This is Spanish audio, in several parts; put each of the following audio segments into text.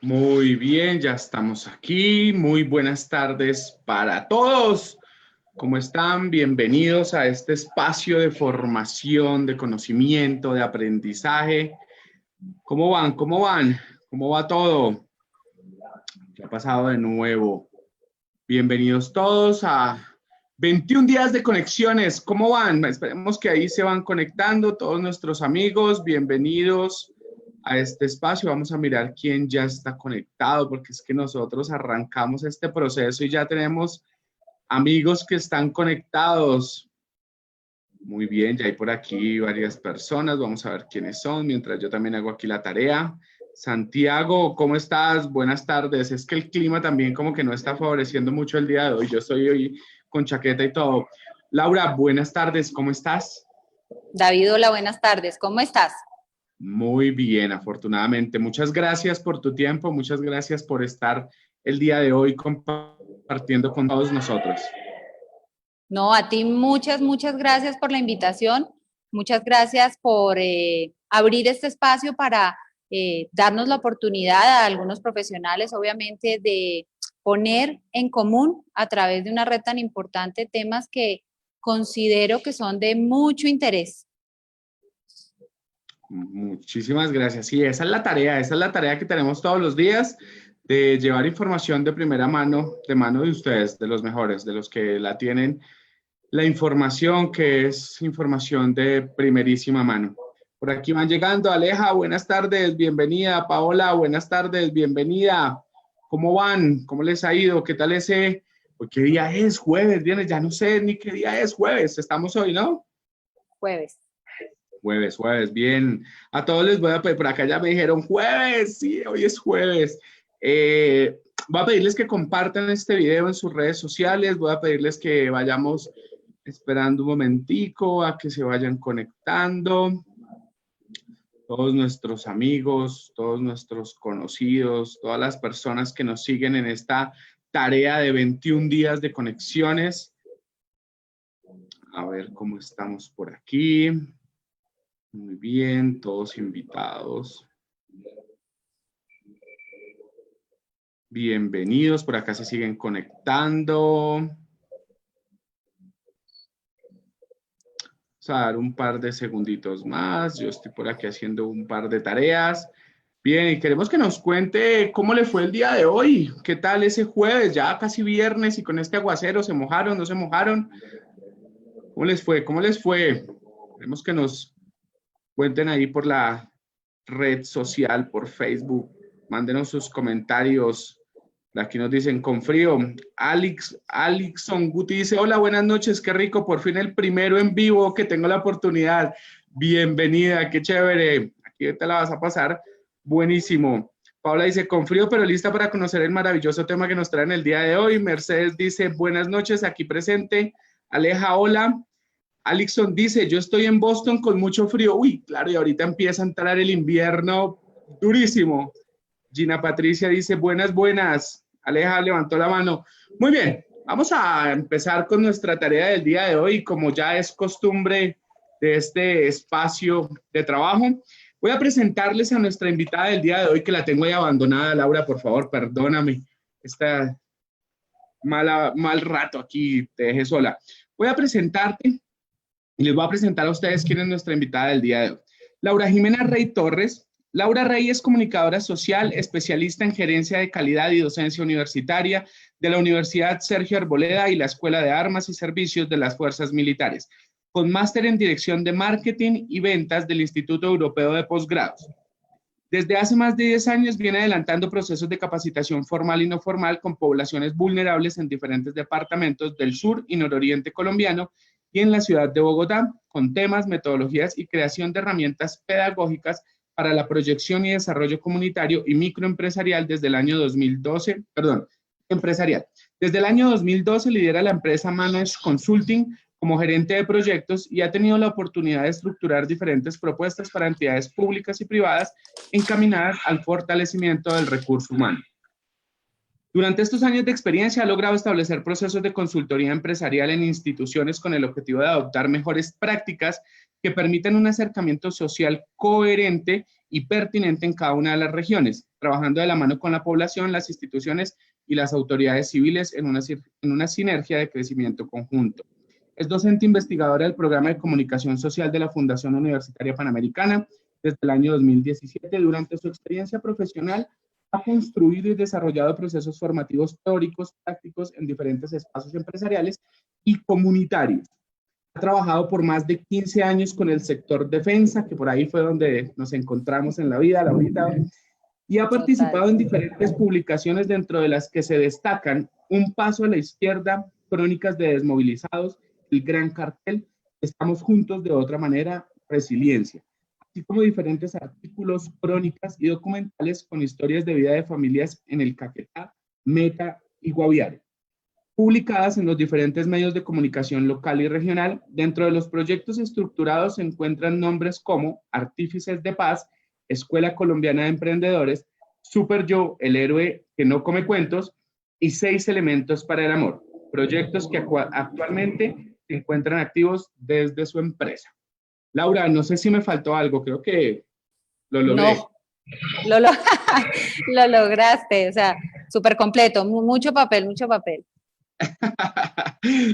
Muy bien, ya estamos aquí. Muy buenas tardes para todos. ¿Cómo están? Bienvenidos a este espacio de formación, de conocimiento, de aprendizaje. ¿Cómo van? ¿Cómo van? ¿Cómo va todo? ¿Qué ha pasado de nuevo? Bienvenidos todos a 21 días de conexiones. ¿Cómo van? Esperemos que ahí se van conectando todos nuestros amigos. Bienvenidos a este espacio. Vamos a mirar quién ya está conectado, porque es que nosotros arrancamos este proceso y ya tenemos amigos que están conectados. Muy bien, ya hay por aquí varias personas. Vamos a ver quiénes son, mientras yo también hago aquí la tarea. Santiago, ¿cómo estás? Buenas tardes. Es que el clima también como que no está favoreciendo mucho el día de hoy. Yo estoy hoy con chaqueta y todo. Laura, buenas tardes. ¿Cómo estás? David, hola, buenas tardes. ¿Cómo estás? Muy bien, afortunadamente. Muchas gracias por tu tiempo. Muchas gracias por estar el día de hoy compartiendo con todos nosotros. No, a ti muchas gracias por la invitación. Muchas gracias por abrir este espacio para darnos la oportunidad a algunos profesionales, obviamente, de poner en común a través de una red tan importante temas que considero que son de mucho interés. Muchísimas gracias. Sí, esa es la tarea que tenemos todos los días de llevar información de primera mano, de mano de ustedes, de los mejores, de los que la tienen, la información que es información de primerísima mano. Por aquí van llegando. Aleja, buenas tardes, bienvenida. Paola, buenas tardes, bienvenida. ¿Cómo van? ¿Cómo les ha ido? ¿Qué tal ese? ¿Qué día es? Jueves, viernes, ya no sé ni qué día es jueves. Estamos hoy, ¿no? Jueves. Jueves, bien. A todos les voy a pedir, por acá ya me dijeron jueves, sí, hoy es jueves. Voy a pedirles que compartan este video en sus redes sociales, voy a pedirles que vayamos esperando un momentico a que se vayan conectando. Todos nuestros amigos, todos nuestros conocidos, todas las personas que nos siguen en esta tarea de 21 días de conexiones. A ver cómo estamos por aquí. Muy bien, todos invitados. Bienvenidos, por acá se siguen conectando. Vamos a dar un par de segunditos más. Yo estoy por aquí haciendo un par de tareas. Bien, y queremos que nos cuente cómo le fue el día de hoy. ¿Qué tal ese jueves? Ya casi viernes y con este aguacero, ¿se mojaron, no se mojaron? ¿Cómo les fue? ¿Cómo les fue? Queremos que nos cuenten ahí por la red social, por Facebook. Mándenos sus comentarios. Aquí nos dicen con frío. Alixon Guti dice, hola, buenas noches, qué rico, por fin el primero en vivo que tengo la oportunidad. Bienvenida, qué chévere. Aquí te la vas a pasar. Buenísimo. Paula dice, con frío, pero lista para conocer el maravilloso tema que nos traen el día de hoy. Mercedes dice, buenas noches, aquí presente. Aleja, hola. Alixon dice, yo estoy en Boston con mucho frío. Uy, claro, y ahorita empieza a entrar el invierno durísimo. Gina Patricia dice, buenas. Aleja levantó la mano. Muy bien, vamos a empezar con nuestra tarea del día de hoy. Como ya es costumbre de este espacio de trabajo, voy a presentarles a nuestra invitada del día de hoy, que la tengo ahí abandonada. Laura, por favor, perdóname. Está mal rato aquí, te dejé sola. Voy a presentarte y les voy a presentar a ustedes quién es nuestra invitada del día de hoy. Laura Jimena Rey Torres. Laura Rey es comunicadora social, especialista en gerencia de calidad y docencia universitaria de la Universidad Sergio Arboleda y la Escuela de Armas y Servicios de las Fuerzas Militares, con máster en dirección de marketing y ventas del Instituto Europeo de Posgrados. Desde hace más de 10 años viene adelantando procesos de capacitación formal y no formal con poblaciones vulnerables en diferentes departamentos del sur y nororiente colombiano y en la ciudad de Bogotá, con temas, metodologías y creación de herramientas pedagógicas para la proyección y desarrollo comunitario y microempresarial desde el año 2012, empresarial. Desde el año 2012 lidera la empresa Manage Consulting como gerente de proyectos y ha tenido la oportunidad de estructurar diferentes propuestas para entidades públicas y privadas encaminadas al fortalecimiento del recurso humano. Durante estos años de experiencia ha logrado establecer procesos de consultoría empresarial en instituciones con el objetivo de adoptar mejores prácticas que permitan un acercamiento social coherente y pertinente en cada una de las regiones, trabajando de la mano con la población, las instituciones y las autoridades civiles en una sinergia de crecimiento conjunto. Es docente investigadora del programa de comunicación social de la Fundación Universitaria Panamericana desde el año 2017. Durante su experiencia profesional, ha construido y desarrollado procesos formativos teóricos, prácticos en diferentes espacios empresariales y comunitarios. Ha trabajado por más de 15 años con el sector defensa, que por ahí fue donde nos encontramos en la vida, Laurita, y ha participado en diferentes publicaciones, dentro de las que se destacan Un paso a la izquierda, Crónicas de desmovilizados, El gran cartel, Estamos juntos de otra manera, Resiliencia, así como diferentes artículos, crónicas y documentales con historias de vida de familias en el Caquetá, Meta y Guaviare, publicadas en los diferentes medios de comunicación local y regional. Dentro de los proyectos estructurados se encuentran nombres como Artífices de Paz, Escuela Colombiana de Emprendedores, Super Yo, el héroe que no come cuentos, y 6 elementos para el amor, proyectos que actualmente se encuentran activos desde su empresa. Laura, no sé si me faltó algo, creo que lo logré. No, lo, lo lograste, o sea, súper completo, mucho papel, mucho papel.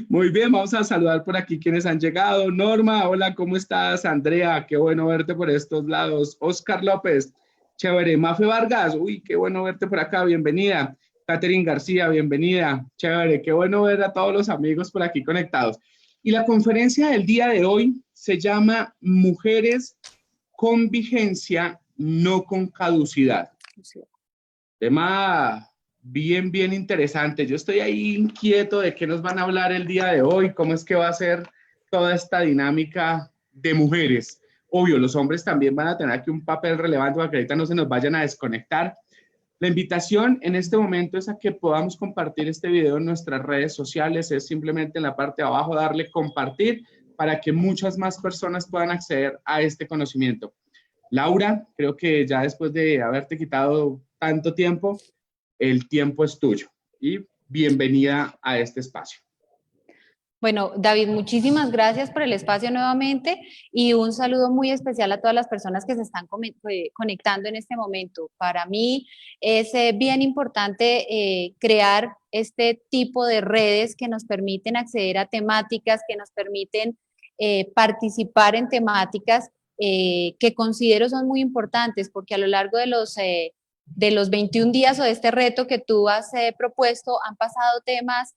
Muy bien, vamos a saludar por aquí quienes han llegado. Norma, hola, ¿cómo estás? Andrea, qué bueno verte por estos lados. Oscar López, chévere. Mafe Vargas, uy, qué bueno verte por acá, bienvenida. Catherine García, bienvenida. Chévere, qué bueno ver a todos los amigos por aquí conectados. Y la conferencia del día de hoy se llama Mujeres con Vigencia, no con caducidad. Tema bien interesante. Yo estoy ahí inquieto de qué nos van a hablar el día de hoy, cómo es que va a ser toda esta dinámica de mujeres. Obvio, los hombres también van a tener aquí un papel relevante para que ahorita no se nos vayan a desconectar. La invitación en este momento es a que podamos compartir este video en nuestras redes sociales. Es simplemente en la parte de abajo darle compartir para que muchas más personas puedan acceder a este conocimiento. Laura, creo que ya después de haberte quitado tanto tiempo, el tiempo es tuyo y bienvenida a este espacio. Bueno, David, muchísimas gracias por el espacio nuevamente y un saludo muy especial a todas las personas que se están conectando en este momento. Para mí es bien importante crear este tipo de redes que nos permiten acceder a temáticas, que nos permiten participar en temáticas que considero son muy importantes, porque a lo largo de los 21 días o de este reto que tú has propuesto han pasado temas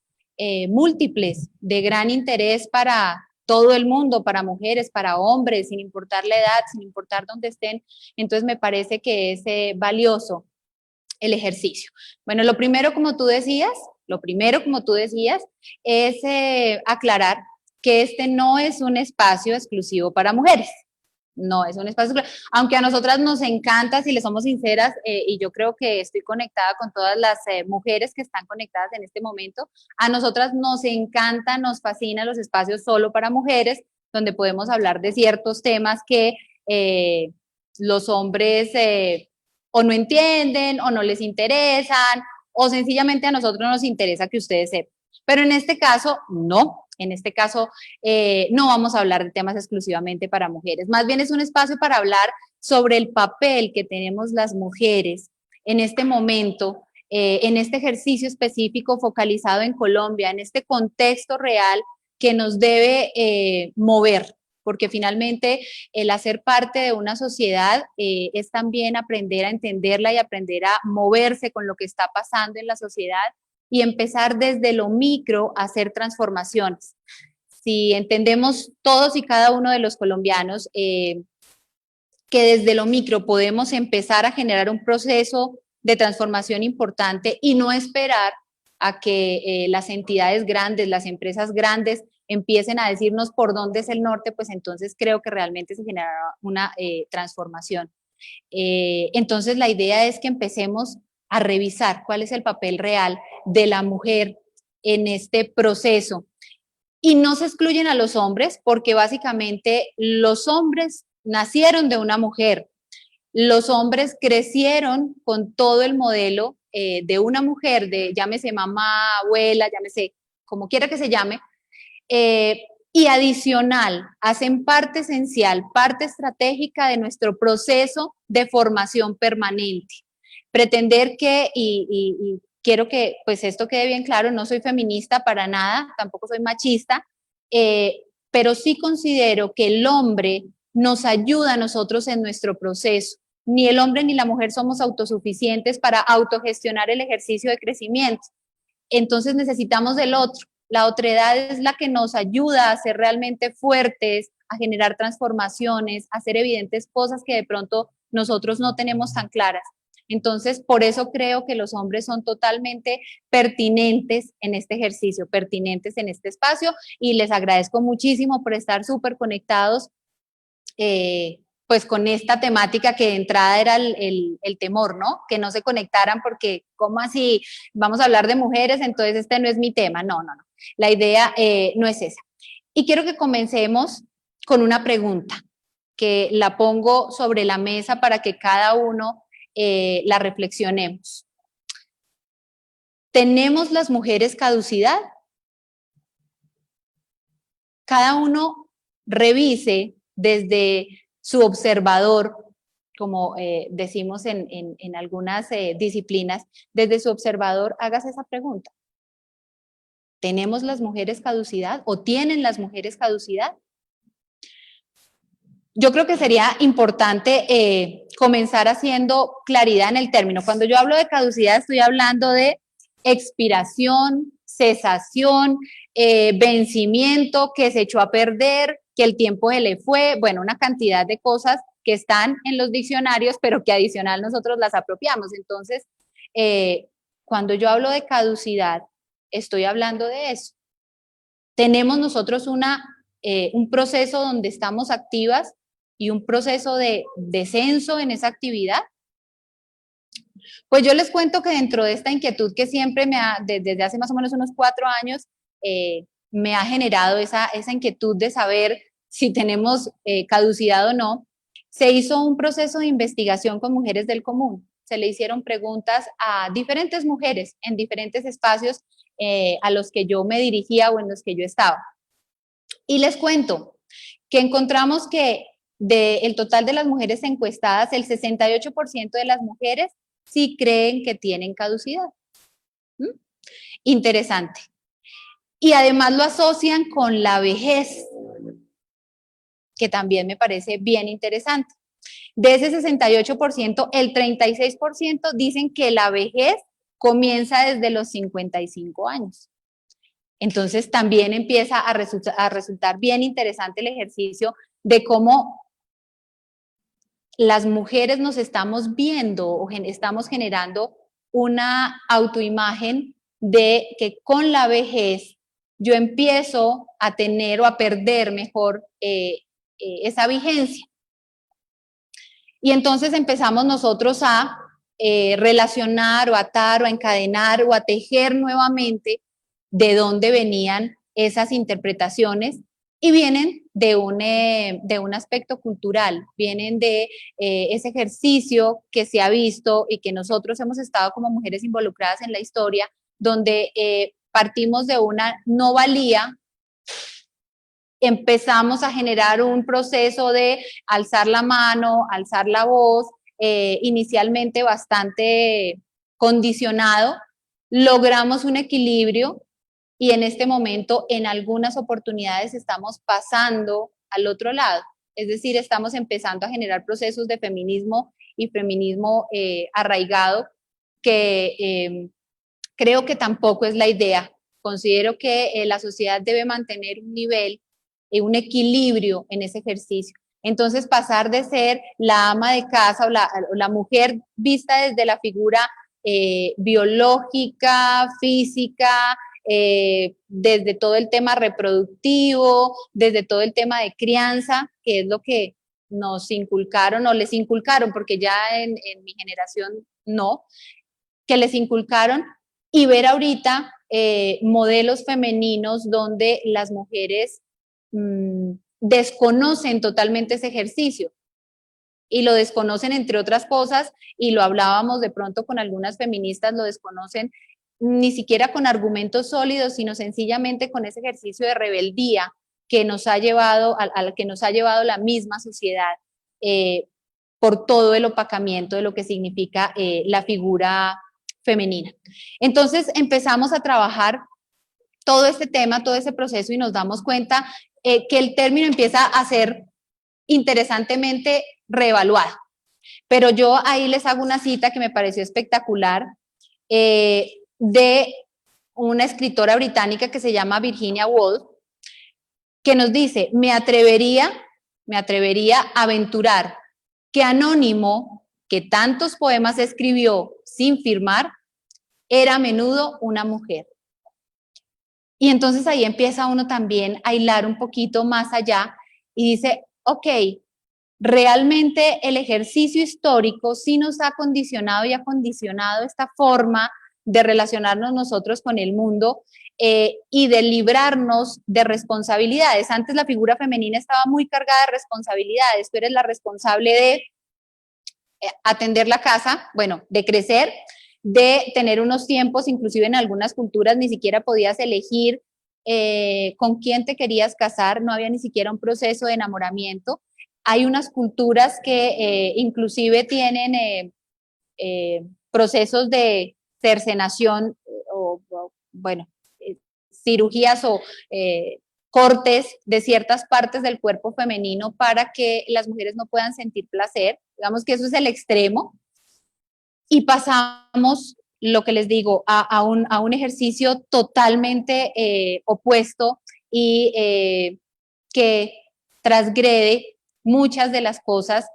múltiples de gran interés para todo el mundo, para mujeres, para hombres, sin importar la edad, sin importar dónde estén. Entonces me parece que es valioso el ejercicio. Bueno, lo primero, como tú decías, es aclarar que este no es un espacio exclusivo para mujeres. No es un espacio, aunque a nosotras nos encanta, si le somos sinceras, y yo creo que estoy conectada con todas las mujeres que están conectadas en este momento, a nosotras nos encanta, nos fascinan los espacios solo para mujeres, donde podemos hablar de ciertos temas que los hombres o no entienden, o no les interesan, o sencillamente a nosotros nos interesa que ustedes sepan. Pero en este caso, no. En este caso, no vamos a hablar de temas exclusivamente para mujeres. Más bien es un espacio para hablar sobre el papel que tenemos las mujeres en este momento, en este ejercicio específico focalizado en Colombia, en este contexto real que nos debe mover, porque finalmente el hacer parte de una sociedad es también aprender a entenderla y aprender a moverse con lo que está pasando en la sociedad y empezar desde lo micro a hacer transformaciones. Si entendemos todos y cada uno de los colombianos que desde lo micro podemos empezar a generar un proceso de transformación importante y no esperar a que las entidades grandes, las empresas grandes empiecen a decirnos por dónde es el norte, pues entonces creo que realmente se generará una transformación. Entonces la idea es que empecemos a revisar cuál es el papel real de la mujer en este proceso. Y no se excluyen a los hombres, porque básicamente los hombres nacieron de una mujer, los hombres crecieron con todo el modelo de una mujer, de llámese mamá, abuela, llámese como quiera que se llame, y adicional, hacen parte esencial, parte estratégica de nuestro proceso de formación permanente. pretender que, y quiero que pues esto quede bien claro, no soy feminista para nada, tampoco soy machista, pero sí considero que el hombre nos ayuda a nosotros en nuestro proceso. Ni el hombre ni la mujer somos autosuficientes para autogestionar el ejercicio de crecimiento. Entonces necesitamos del otro. La otredad es la que nos ayuda a ser realmente fuertes, a generar transformaciones, a hacer evidentes cosas que de pronto nosotros no tenemos tan claras. Entonces, por eso creo que los hombres son totalmente pertinentes en este ejercicio, pertinentes en este espacio, y les agradezco muchísimo por estar súper conectados, pues con esta temática que de entrada era el temor, ¿no? Que no se conectaran porque, ¿cómo así? Vamos a hablar de mujeres, entonces este no es mi tema. No, no, no. La idea no es esa. Y quiero que comencemos con una pregunta que la pongo sobre la mesa para que cada uno la reflexionemos. ¿Tenemos las mujeres caducidad? Cada uno revise desde su observador, como decimos en algunas disciplinas, desde su observador, hágase esa pregunta. ¿Tenemos las mujeres caducidad o tienen las mujeres caducidad? Yo creo que sería importante comenzar haciendo claridad en el término. Cuando yo hablo de caducidad, estoy hablando de expiración, cesación, vencimiento, que se echó a perder, que el tiempo se le fue, bueno, una cantidad de cosas que están en los diccionarios, pero que adicional nosotros las apropiamos. Entonces, cuando yo hablo de caducidad, estoy hablando de eso. Tenemos nosotros un proceso donde estamos activas y un proceso de descenso en esa actividad. Pues yo les cuento que dentro de esta inquietud que siempre desde hace más o menos unos 4 años, me ha generado esa inquietud de saber si tenemos caducidad o no, se hizo un proceso de investigación con mujeres del común. Se le hicieron preguntas a diferentes mujeres en diferentes espacios a los que yo me dirigía o en los que yo estaba. Y les cuento que encontramos que del total de las mujeres encuestadas, el 68% de las mujeres sí creen que tienen caducidad. Interesante. Y además lo asocian con la vejez, que también me parece bien interesante. De ese 68%, el 36% dicen que la vejez comienza desde los 55 años. Entonces también empieza a resultar bien interesante el ejercicio de cómo las mujeres nos estamos viendo o estamos generando una autoimagen de que con la vejez yo empiezo a tener o a perder mejor esa vigencia. Y entonces empezamos nosotros a relacionar o atar o a encadenar o a tejer nuevamente de dónde venían esas interpretaciones, y vienen de un aspecto cultural, vienen de ese ejercicio que se ha visto y que nosotros hemos estado como mujeres involucradas en la historia, donde partimos de una no valía, empezamos a generar un proceso de alzar la mano, alzar la voz, inicialmente bastante condicionado, logramos un equilibrio y en este momento en algunas oportunidades estamos pasando al otro lado, es decir, estamos empezando a generar procesos de feminismo y feminismo arraigado que creo que tampoco es la idea. Considero que la sociedad debe mantener un nivel, un equilibrio en ese ejercicio. Entonces, pasar de ser la ama de casa o la mujer vista desde la figura biológica, física, desde todo el tema reproductivo, desde todo el tema de crianza, que es lo que nos inculcaron o les inculcaron, porque ya en mi generación no, que les inculcaron, y ver ahorita modelos femeninos donde las mujeres desconocen totalmente ese ejercicio y lo desconocen entre otras cosas, y lo hablábamos de pronto con algunas feministas, lo desconocen ni siquiera con argumentos sólidos, sino sencillamente con ese ejercicio de rebeldía que nos ha llevado, al que nos ha llevado la misma sociedad, por todo el opacamiento de lo que significa la figura femenina. Entonces empezamos a trabajar todo este tema, todo ese proceso y nos damos cuenta que el término empieza a ser interesantemente reevaluado. Pero yo ahí les hago una cita que me pareció espectacular de una escritora británica que se llama Virginia Woolf, que nos dice, me atrevería a aventurar que Anónimo, que tantos poemas escribió sin firmar, era a menudo una mujer. Y entonces ahí empieza uno también a hilar un poquito más allá y dice, ok, realmente el ejercicio histórico sí nos ha condicionado y ha condicionado esta forma de relacionarnos nosotros con el mundo y de librarnos de responsabilidades. Antes la figura femenina estaba muy cargada de responsabilidades. Tú eres la responsable de atender la casa, bueno, de crecer, de tener unos tiempos, inclusive en algunas culturas ni siquiera podías elegir con quién te querías casar, no había ni siquiera un proceso de enamoramiento. Hay unas culturas que inclusive tienen procesos de cercenación bueno, cirugías o cortes de ciertas partes del cuerpo femenino para que las mujeres no puedan sentir placer. Digamos que eso es el extremo. Y pasamos, lo que les digo, a un ejercicio totalmente opuesto y que transgrede muchas de las cosas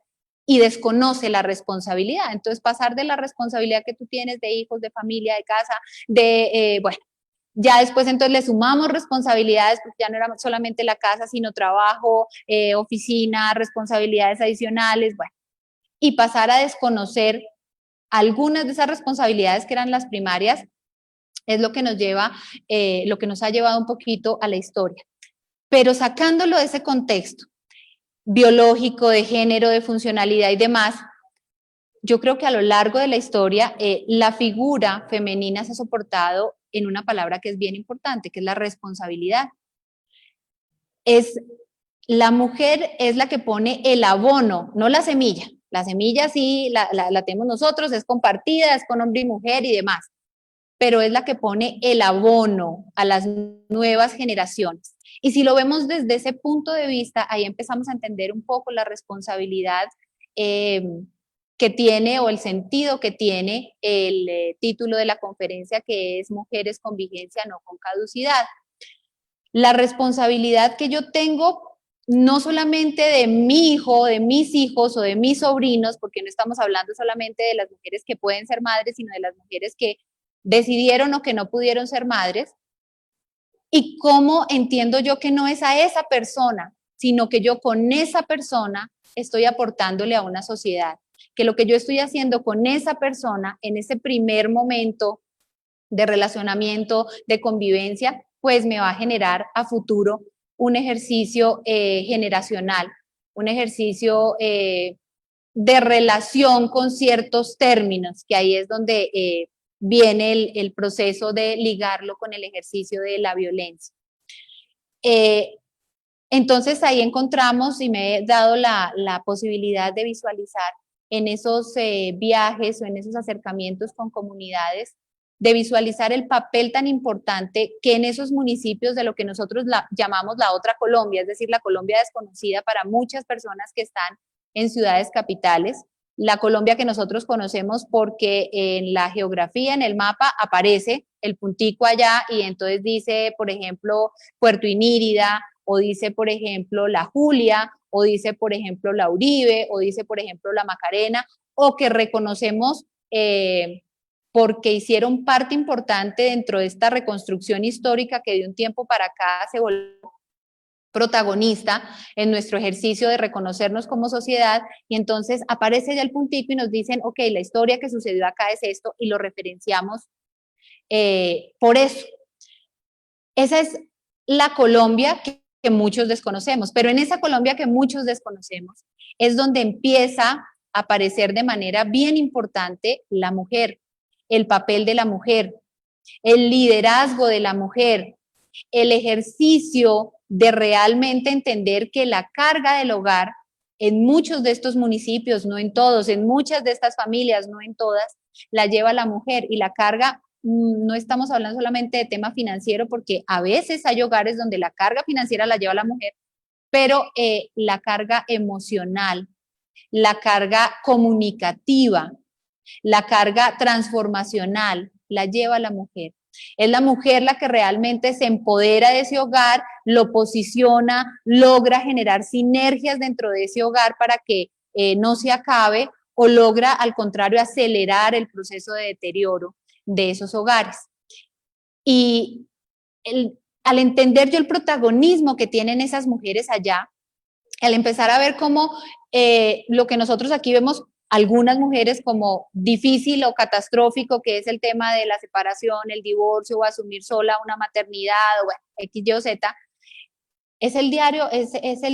y desconoce la responsabilidad. Entonces, pasar de la responsabilidad que tú tienes de hijos, de familia, de casa, bueno, ya después entonces le sumamos responsabilidades, porque ya no era solamente la casa, sino trabajo, oficina, responsabilidades adicionales, bueno, y pasar a desconocer algunas de esas responsabilidades que eran las primarias, es lo que nos lleva, lo que nos ha llevado un poquito a la historia. Pero sacándolo de ese contexto biológico, de género, de funcionalidad y demás, yo creo que a lo largo de la historia la figura femenina se ha soportado en una palabra que es bien importante, que es la responsabilidad. La mujer es la que pone el abono, no la semilla. La semilla sí la tenemos nosotros, es compartida, es con hombre y mujer y demás, pero es la que pone el abono a las nuevas generaciones. Y si lo vemos desde ese punto de vista, ahí empezamos a entender un poco la responsabilidad que tiene o el sentido que tiene el título de la conferencia, que es Mujeres con Vigencia, no con Caducidad. La responsabilidad que yo tengo no solamente de mi hijo, de mis hijos o de mis sobrinos, porque no estamos hablando solamente de las mujeres que pueden ser madres, sino de las mujeres que decidieron o que no pudieron ser madres. Y cómo entiendo yo que no es a esa persona, sino que yo con esa persona estoy aportándole a una sociedad. Que lo que yo estoy haciendo con esa persona en ese primer momento de relacionamiento, de convivencia, pues me va a generar a futuro un ejercicio generacional, un ejercicio de relación con ciertos términos, que ahí es donde viene el proceso de ligarlo con el ejercicio de la violencia. Entonces ahí encontramos y me he dado la posibilidad de visualizar en esos viajes o en esos acercamientos con comunidades, de visualizar el papel tan importante que en esos municipios de lo que nosotros llamamos la otra Colombia, es decir, la Colombia desconocida para muchas personas que están en ciudades capitales, la Colombia que nosotros conocemos porque en la geografía, en el mapa, aparece el puntico allá y entonces dice, por ejemplo, Puerto Inírida, o dice, por ejemplo, la Julia, o dice, por ejemplo, la Uribe, o dice, por ejemplo, la Macarena, o que reconocemos porque hicieron parte importante dentro de esta reconstrucción histórica que de un tiempo para acá se volvió protagonista en nuestro ejercicio de reconocernos como sociedad, y entonces aparece ya el puntico y nos dicen, ok, la historia que sucedió acá es esto, y lo referenciamos por eso. Esa es la Colombia que muchos desconocemos, pero en esa Colombia que muchos desconocemos es donde empieza a aparecer de manera bien importante la mujer, el papel de la mujer, el liderazgo de la mujer, el ejercicio de realmente entender que la carga del hogar en muchos de estos municipios, no en todos, en muchas de estas familias, no en todas, la lleva la mujer y la carga. No estamos hablando solamente de tema financiero, porque a veces hay hogares donde la carga financiera la lleva la mujer, pero la carga emocional, la carga comunicativa, la carga transformacional la lleva la mujer. Es la mujer la que realmente se empodera de ese hogar, lo posiciona, logra generar sinergias dentro de ese hogar para que no se acabe, o logra al contrario acelerar el proceso de deterioro de esos hogares. Y al entender yo el protagonismo que tienen esas mujeres allá, al empezar a ver cómo lo que nosotros aquí vemos algunas mujeres como difícil o catastrófico, que es el tema de la separación, el divorcio o asumir sola una maternidad o bueno, X, Y o Z, es el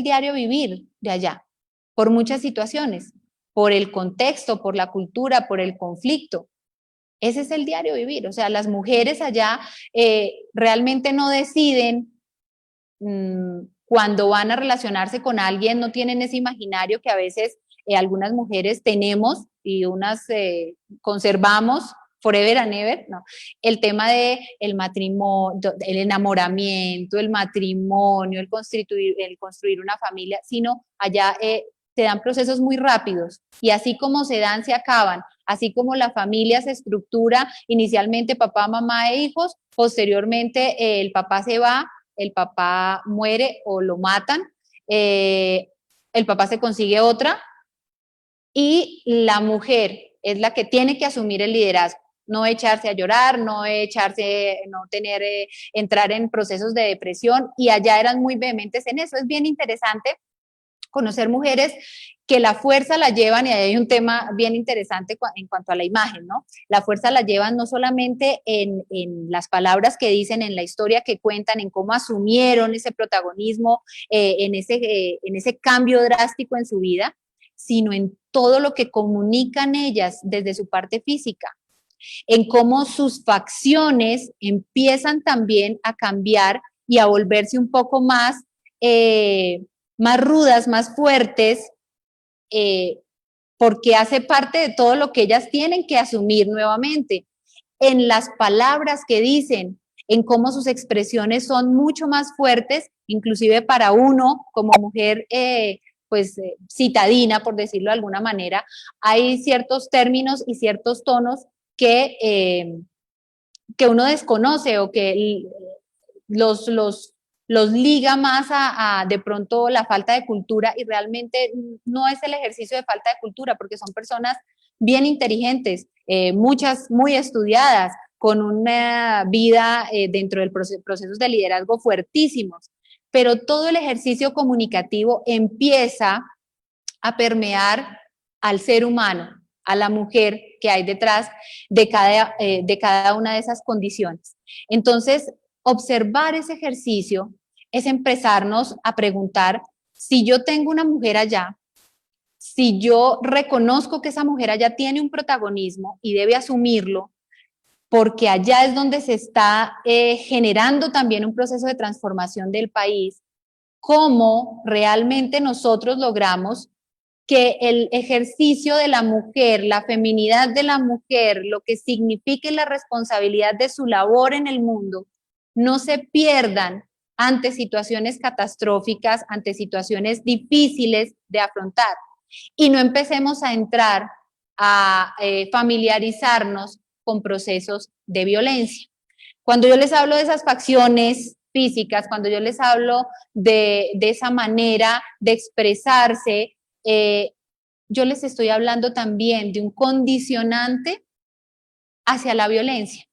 diario vivir de allá, por muchas situaciones, por el contexto, por la cultura, por el conflicto. Ese es el diario vivir. O sea, las mujeres allá realmente no deciden cuando van a relacionarse con alguien, no tienen ese imaginario que a veces algunas mujeres tenemos y unas conservamos forever and ever, ¿no? El tema de el matrimonio, el enamoramiento, el matrimonio, el construir una familia, sino allá se dan procesos muy rápidos y así como se dan, se acaban. Así como la familia se estructura, inicialmente papá, mamá e hijos, posteriormente el papá se va, el papá muere o lo matan, el papá se consigue otra y la mujer es la que tiene que asumir el liderazgo, no echarse a llorar, no tener, entrar en procesos de depresión, y allá eran muy vehementes en eso. Es bien interesante conocer mujeres que la fuerza la llevan, y ahí hay un tema bien interesante en cuanto a la imagen, ¿no? La fuerza la llevan no solamente en las palabras que dicen, en la historia que cuentan, en cómo asumieron ese protagonismo, en ese cambio drástico en su vida, sino en todo lo que comunican ellas desde su parte física, en cómo sus facciones empiezan también a cambiar y a volverse un poco más rudas, más fuertes, porque hace parte de todo lo que ellas tienen que asumir nuevamente. En las palabras que dicen, en cómo sus expresiones son mucho más fuertes, inclusive para uno como mujer, citadina, por decirlo de alguna manera, hay ciertos términos y ciertos tonos que uno desconoce o que los liga más a de pronto la falta de cultura, y realmente no es el ejercicio de falta de cultura, porque son personas bien inteligentes, muchas muy estudiadas, con una vida dentro del procesos de liderazgo fuertísimos, pero todo el ejercicio comunicativo empieza a permear al ser humano, a la mujer que hay detrás de cada una de esas condiciones. Entonces, observar ese ejercicio es empezarnos a preguntar: si yo tengo una mujer allá, si yo reconozco que esa mujer allá tiene un protagonismo y debe asumirlo, porque allá es donde se está generando también un proceso de transformación del país, ¿cómo realmente nosotros logramos que el ejercicio de la mujer, la feminidad de la mujer, lo que signifique la responsabilidad de su labor en el mundo, no se pierdan ante situaciones catastróficas, ante situaciones difíciles de afrontar, y no empecemos a entrar a familiarizarnos con procesos de violencia? Cuando yo les hablo de esas facciones físicas, cuando yo les hablo de esa manera de expresarse, yo les estoy hablando también de un condicionante hacia la violencia.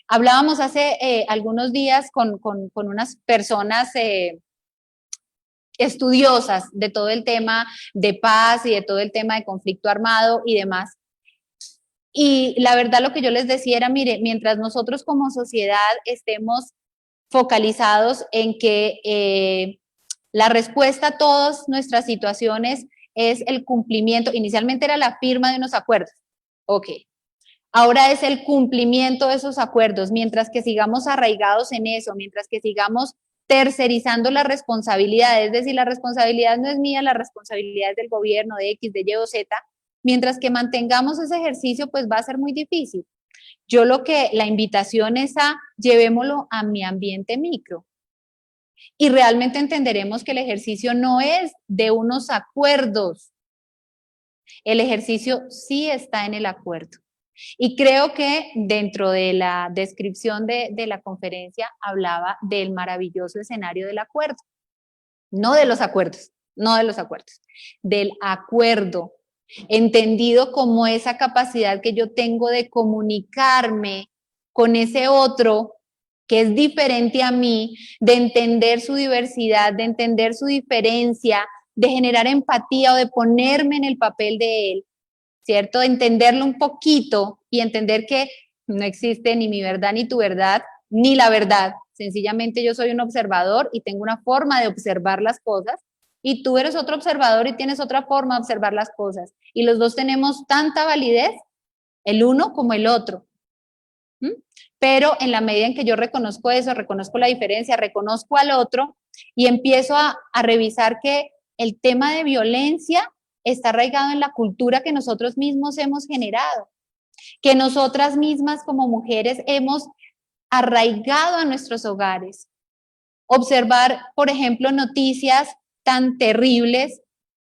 Hablábamos hace algunos días con unas personas estudiosas de todo el tema de paz y de todo el tema de conflicto armado y demás. Y la verdad, lo que yo les decía era: mire, mientras nosotros como sociedad estemos focalizados en que la respuesta a todas nuestras situaciones es el cumplimiento, inicialmente era la firma de unos acuerdos, ok, ahora es el cumplimiento de esos acuerdos. Mientras que sigamos arraigados en eso, mientras que sigamos tercerizando la responsabilidad, es decir, la responsabilidad no es mía, la responsabilidad es del gobierno, de X, de Y o Z, mientras que mantengamos ese ejercicio, pues va a ser muy difícil. La invitación es a llevémoslo a mi ambiente micro y realmente entenderemos que el ejercicio no es de unos acuerdos, el ejercicio sí está en el acuerdo. Y creo que dentro de la descripción de la conferencia hablaba del maravilloso escenario del acuerdo, no de los acuerdos, no de los acuerdos, del acuerdo, entendido como esa capacidad que yo tengo de comunicarme con ese otro que es diferente a mí, de entender su diversidad, de entender su diferencia, de generar empatía o de ponerme en el papel de él, ¿cierto? De entenderlo un poquito y entender que no existe ni mi verdad ni tu verdad, ni la verdad. Sencillamente yo soy un observador y tengo una forma de observar las cosas y tú eres otro observador y tienes otra forma de observar las cosas. Y los dos tenemos tanta validez, el uno como el otro. ¿Mm? Pero en la medida en que yo reconozco eso, reconozco la diferencia, reconozco al otro y empiezo a revisar que el tema de violencia está arraigado en la cultura que nosotros mismos hemos generado, que nosotras mismas como mujeres hemos arraigado a nuestros hogares. Observar, por ejemplo, noticias tan terribles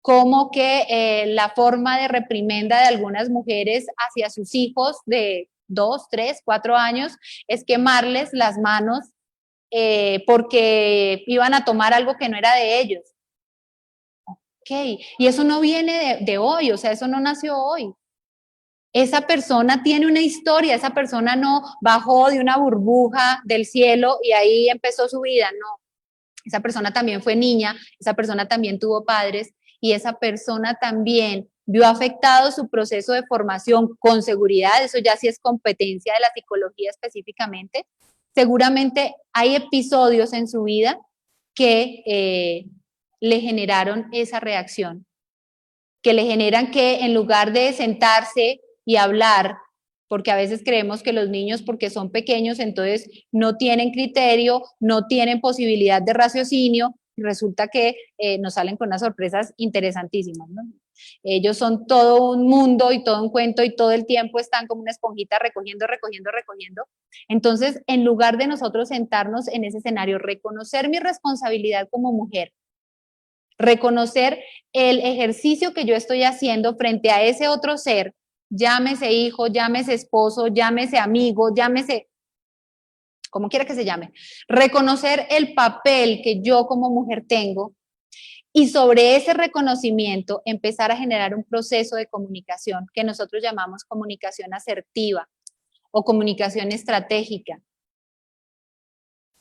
como que la forma de reprimenda de algunas mujeres hacia sus hijos de 2, 3, 4 años es quemarles las manos porque iban a tomar algo que no era de ellos. Ok, y eso no viene de hoy, o sea, eso no nació hoy. Esa persona tiene una historia, esa persona no bajó de una burbuja del cielo y ahí empezó su vida, no. Esa persona también fue niña, esa persona también tuvo padres y esa persona también vio afectado su proceso de formación con seguridad, eso ya sí es competencia de la psicología específicamente. Seguramente hay episodios en su vida que le generaron esa reacción, que le generan que en lugar de sentarse y hablar, porque a veces creemos que los niños, porque son pequeños, entonces no tienen criterio, no tienen posibilidad de raciocinio, y resulta que nos salen con unas sorpresas interesantísimas, ¿no? Ellos son todo un mundo y todo un cuento y todo el tiempo están como una esponjita recogiendo, recogiendo, recogiendo. Entonces, en lugar de nosotros sentarnos en ese escenario, reconocer mi responsabilidad como mujer, reconocer el ejercicio que yo estoy haciendo frente a ese otro ser, llámese hijo, llámese esposo, llámese amigo, llámese como quiera que se llame, reconocer el papel que yo como mujer tengo y sobre ese reconocimiento empezar a generar un proceso de comunicación que nosotros llamamos comunicación asertiva o comunicación estratégica,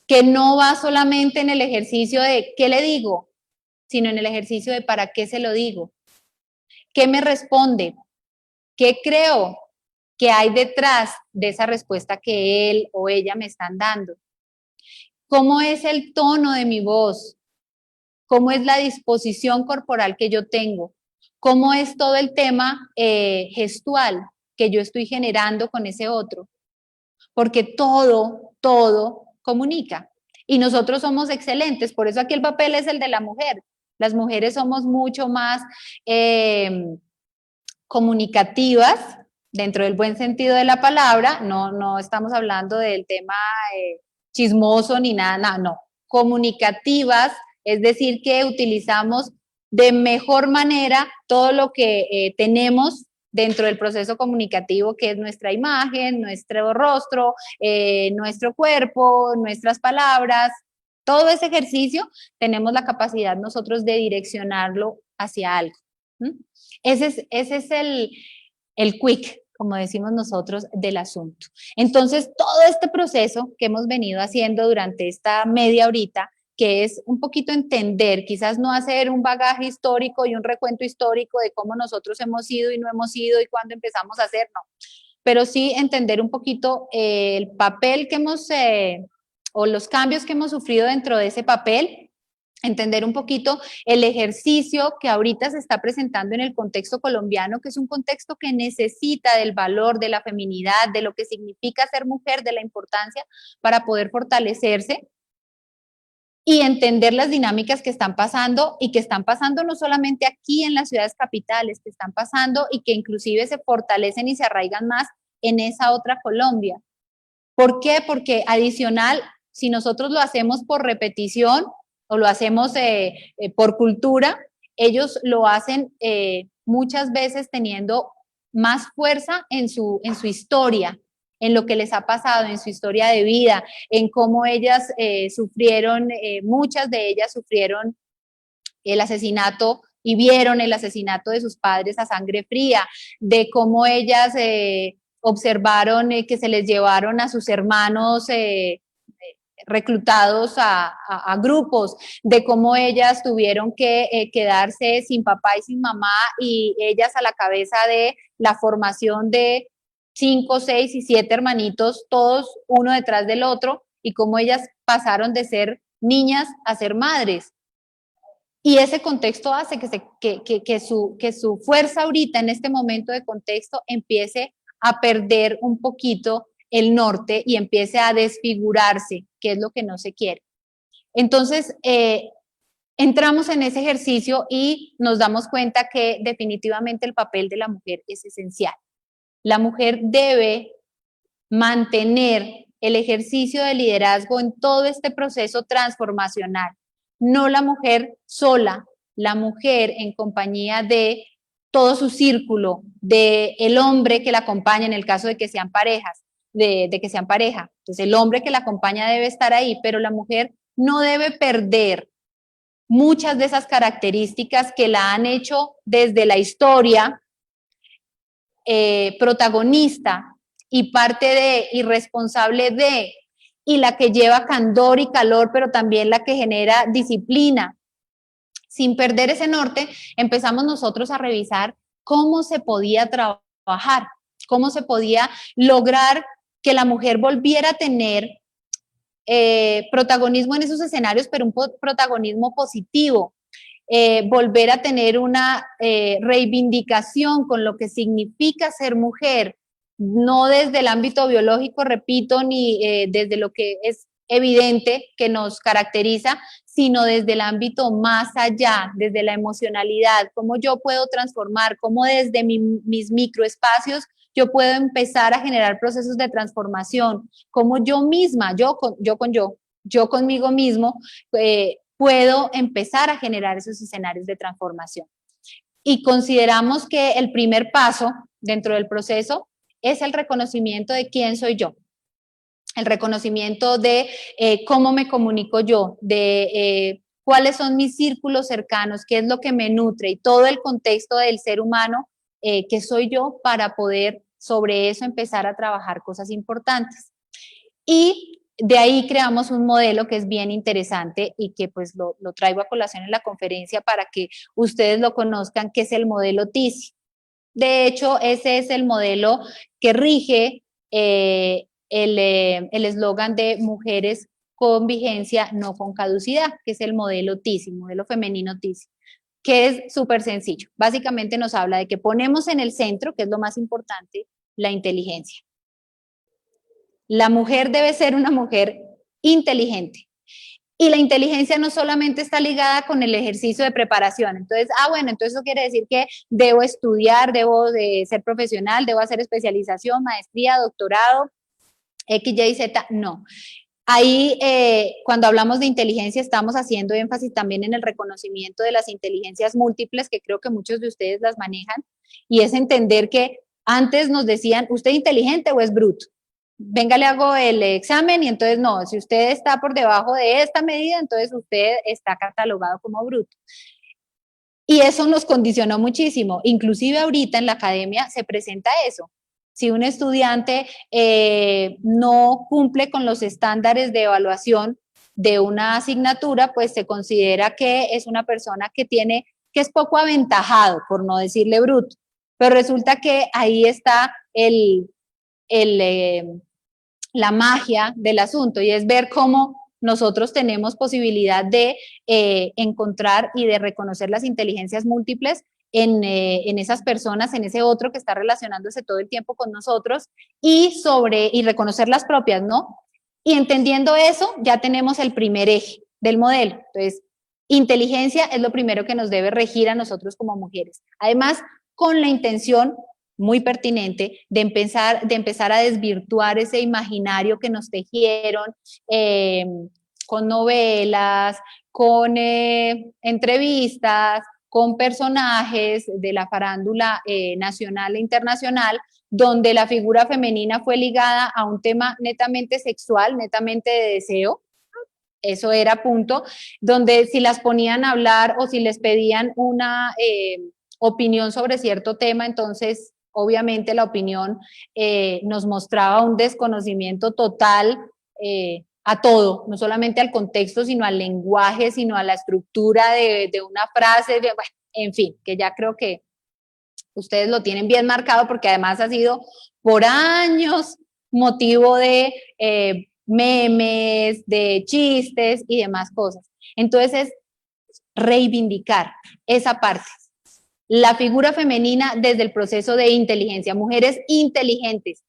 que no va solamente en el ejercicio de ¿qué le digo?, sino en el ejercicio de ¿para qué se lo digo? ¿Qué me responde? ¿Qué creo que hay detrás de esa respuesta que él o ella me están dando? ¿Cómo es el tono de mi voz? ¿Cómo es la disposición corporal que yo tengo? ¿Cómo es todo el tema gestual que yo estoy generando con ese otro? Porque todo comunica. Y nosotros somos excelentes, por eso aquí el papel es el de la mujer. Las mujeres somos mucho más comunicativas, dentro del buen sentido de la palabra, no estamos hablando del tema chismoso ni nada, no, comunicativas, es decir, que utilizamos de mejor manera todo lo que tenemos dentro del proceso comunicativo, que es nuestra imagen, nuestro rostro, nuestro cuerpo, nuestras palabras, todo ese ejercicio tenemos la capacidad nosotros de direccionarlo hacia algo. ¿Mm? Ese es el quick, como decimos nosotros, del asunto. Entonces, todo este proceso que hemos venido haciendo durante esta media horita, que es un poquito entender, quizás no hacer un bagaje histórico y un recuento histórico de cómo nosotros hemos ido y no hemos ido y cuándo empezamos a hacer, no, pero sí entender un poquito el papel que hemos, o los cambios que hemos sufrido dentro de ese papel, entender un poquito el ejercicio que ahorita se está presentando en el contexto colombiano, que es un contexto que necesita del valor, de la feminidad, de lo que significa ser mujer, de la importancia para poder fortalecerse. y entender las dinámicas que están pasando y que están pasando no solamente aquí en las ciudades capitales, que están pasando y que inclusive se fortalecen y se arraigan más en esa otra Colombia. ¿Por qué? Porque adicional, si nosotros lo hacemos por repetición o lo hacemos por cultura, ellos lo hacen muchas veces teniendo más fuerza en su historia, en lo que les ha pasado, en su historia de vida, en cómo ellas sufrieron, muchas de ellas sufrieron el asesinato y vieron el asesinato de sus padres a sangre fría, de cómo ellas observaron que se les llevaron a sus hermanos reclutados a grupos, de cómo ellas tuvieron que quedarse sin papá y sin mamá y ellas a la cabeza de la formación de 5, 6 y 7 hermanitos, todos uno detrás del otro, y cómo ellas pasaron de ser niñas a ser madres. Y ese contexto hace que su fuerza ahorita en este momento de contexto empiece a perder un poquito el norte y empiece a desfigurarse, que es lo que no se quiere. Entonces, entramos en ese ejercicio y nos damos cuenta que definitivamente el papel de la mujer es esencial. La mujer debe mantener el ejercicio de liderazgo en todo este proceso transformacional. No la mujer sola, la mujer en compañía de todo su círculo, de el hombre que la acompaña en el caso de que sean parejas, de que sean pareja. Entonces el hombre que la acompaña debe estar ahí, pero la mujer no debe perder muchas de esas características que la han hecho desde la historia protagonista y parte de y responsable de, y la que lleva candor y calor, pero también la que genera disciplina. Sin perder ese norte, empezamos nosotros a revisar cómo se podía trabajar, cómo se podía lograr que la mujer volviera a tener protagonismo en esos escenarios, pero un protagonismo positivo. Volver a tener una reivindicación con lo que significa ser mujer, no desde el ámbito biológico, repito, ni desde lo que es evidente que nos caracteriza, sino desde el ámbito más allá, desde la emocionalidad, cómo yo puedo transformar, cómo desde mis microespacios yo puedo empezar a generar procesos de transformación, cómo yo misma, yo conmigo mismo, puedo empezar a generar esos escenarios de transformación. Y consideramos que el primer paso dentro del proceso es el reconocimiento de quién soy yo, el reconocimiento de cómo me comunico yo, de cuáles son mis círculos cercanos, qué es lo que me nutre y todo el contexto del ser humano que soy yo para poder sobre eso empezar a trabajar cosas importantes. Y de ahí creamos un modelo que es bien interesante y que pues lo traigo a colación en la conferencia para que ustedes lo conozcan, que es el modelo TISI. De hecho, ese es el modelo que rige el eslogan de mujeres con vigencia, no con caducidad, que es el modelo TISI, modelo femenino TISI, que es súper sencillo. Básicamente nos habla de que ponemos en el centro, que es lo más importante, la inteligencia. La mujer debe ser una mujer inteligente. Y la inteligencia no solamente está ligada con el ejercicio de preparación. Entonces, bueno, entonces eso quiere decir que debo estudiar, debo de ser profesional, debo hacer especialización, maestría, doctorado, X, Y, Z. No. Ahí, cuando hablamos de inteligencia, estamos haciendo énfasis también en el reconocimiento de las inteligencias múltiples, que creo que muchos de ustedes las manejan, y es entender que antes nos decían, ¿usted es inteligente o es bruto? Venga, le hago el examen y entonces no, si usted está por debajo de esta medida, entonces usted está catalogado como bruto. Y eso nos condicionó muchísimo. Inclusive ahorita en la academia se presenta eso. Si un estudiante no cumple con los estándares de evaluación de una asignatura, pues se considera que es una persona que es poco aventajado, por no decirle bruto. Pero resulta que ahí está la magia del asunto y es ver cómo nosotros tenemos posibilidad de encontrar y de reconocer las inteligencias múltiples en esas personas, en ese otro que está relacionándose todo el tiempo con nosotros y reconocer las propias, ¿no? Y entendiendo eso, ya tenemos el primer eje. del modelo. Entonces, inteligencia es lo primero que nos debe regir a nosotros como mujeres. Además, con la intención muy pertinente de empezar a desvirtuar ese imaginario que nos tejieron con novelas, con entrevistas, con personajes de la farándula nacional e internacional, donde la figura femenina fue ligada a un tema netamente sexual, netamente de deseo. Eso era punto, donde si las ponían a hablar o si les pedían una opinión sobre cierto tema, entonces obviamente la opinión nos mostraba un desconocimiento total a todo, no solamente al contexto, sino al lenguaje, sino a la estructura de una frase, bueno, en fin, que ya creo que ustedes lo tienen bien marcado porque además ha sido por años motivo de memes, de chistes y demás cosas. Entonces es reivindicar esa parte. La figura femenina desde el proceso de inteligencia, mujeres inteligentes,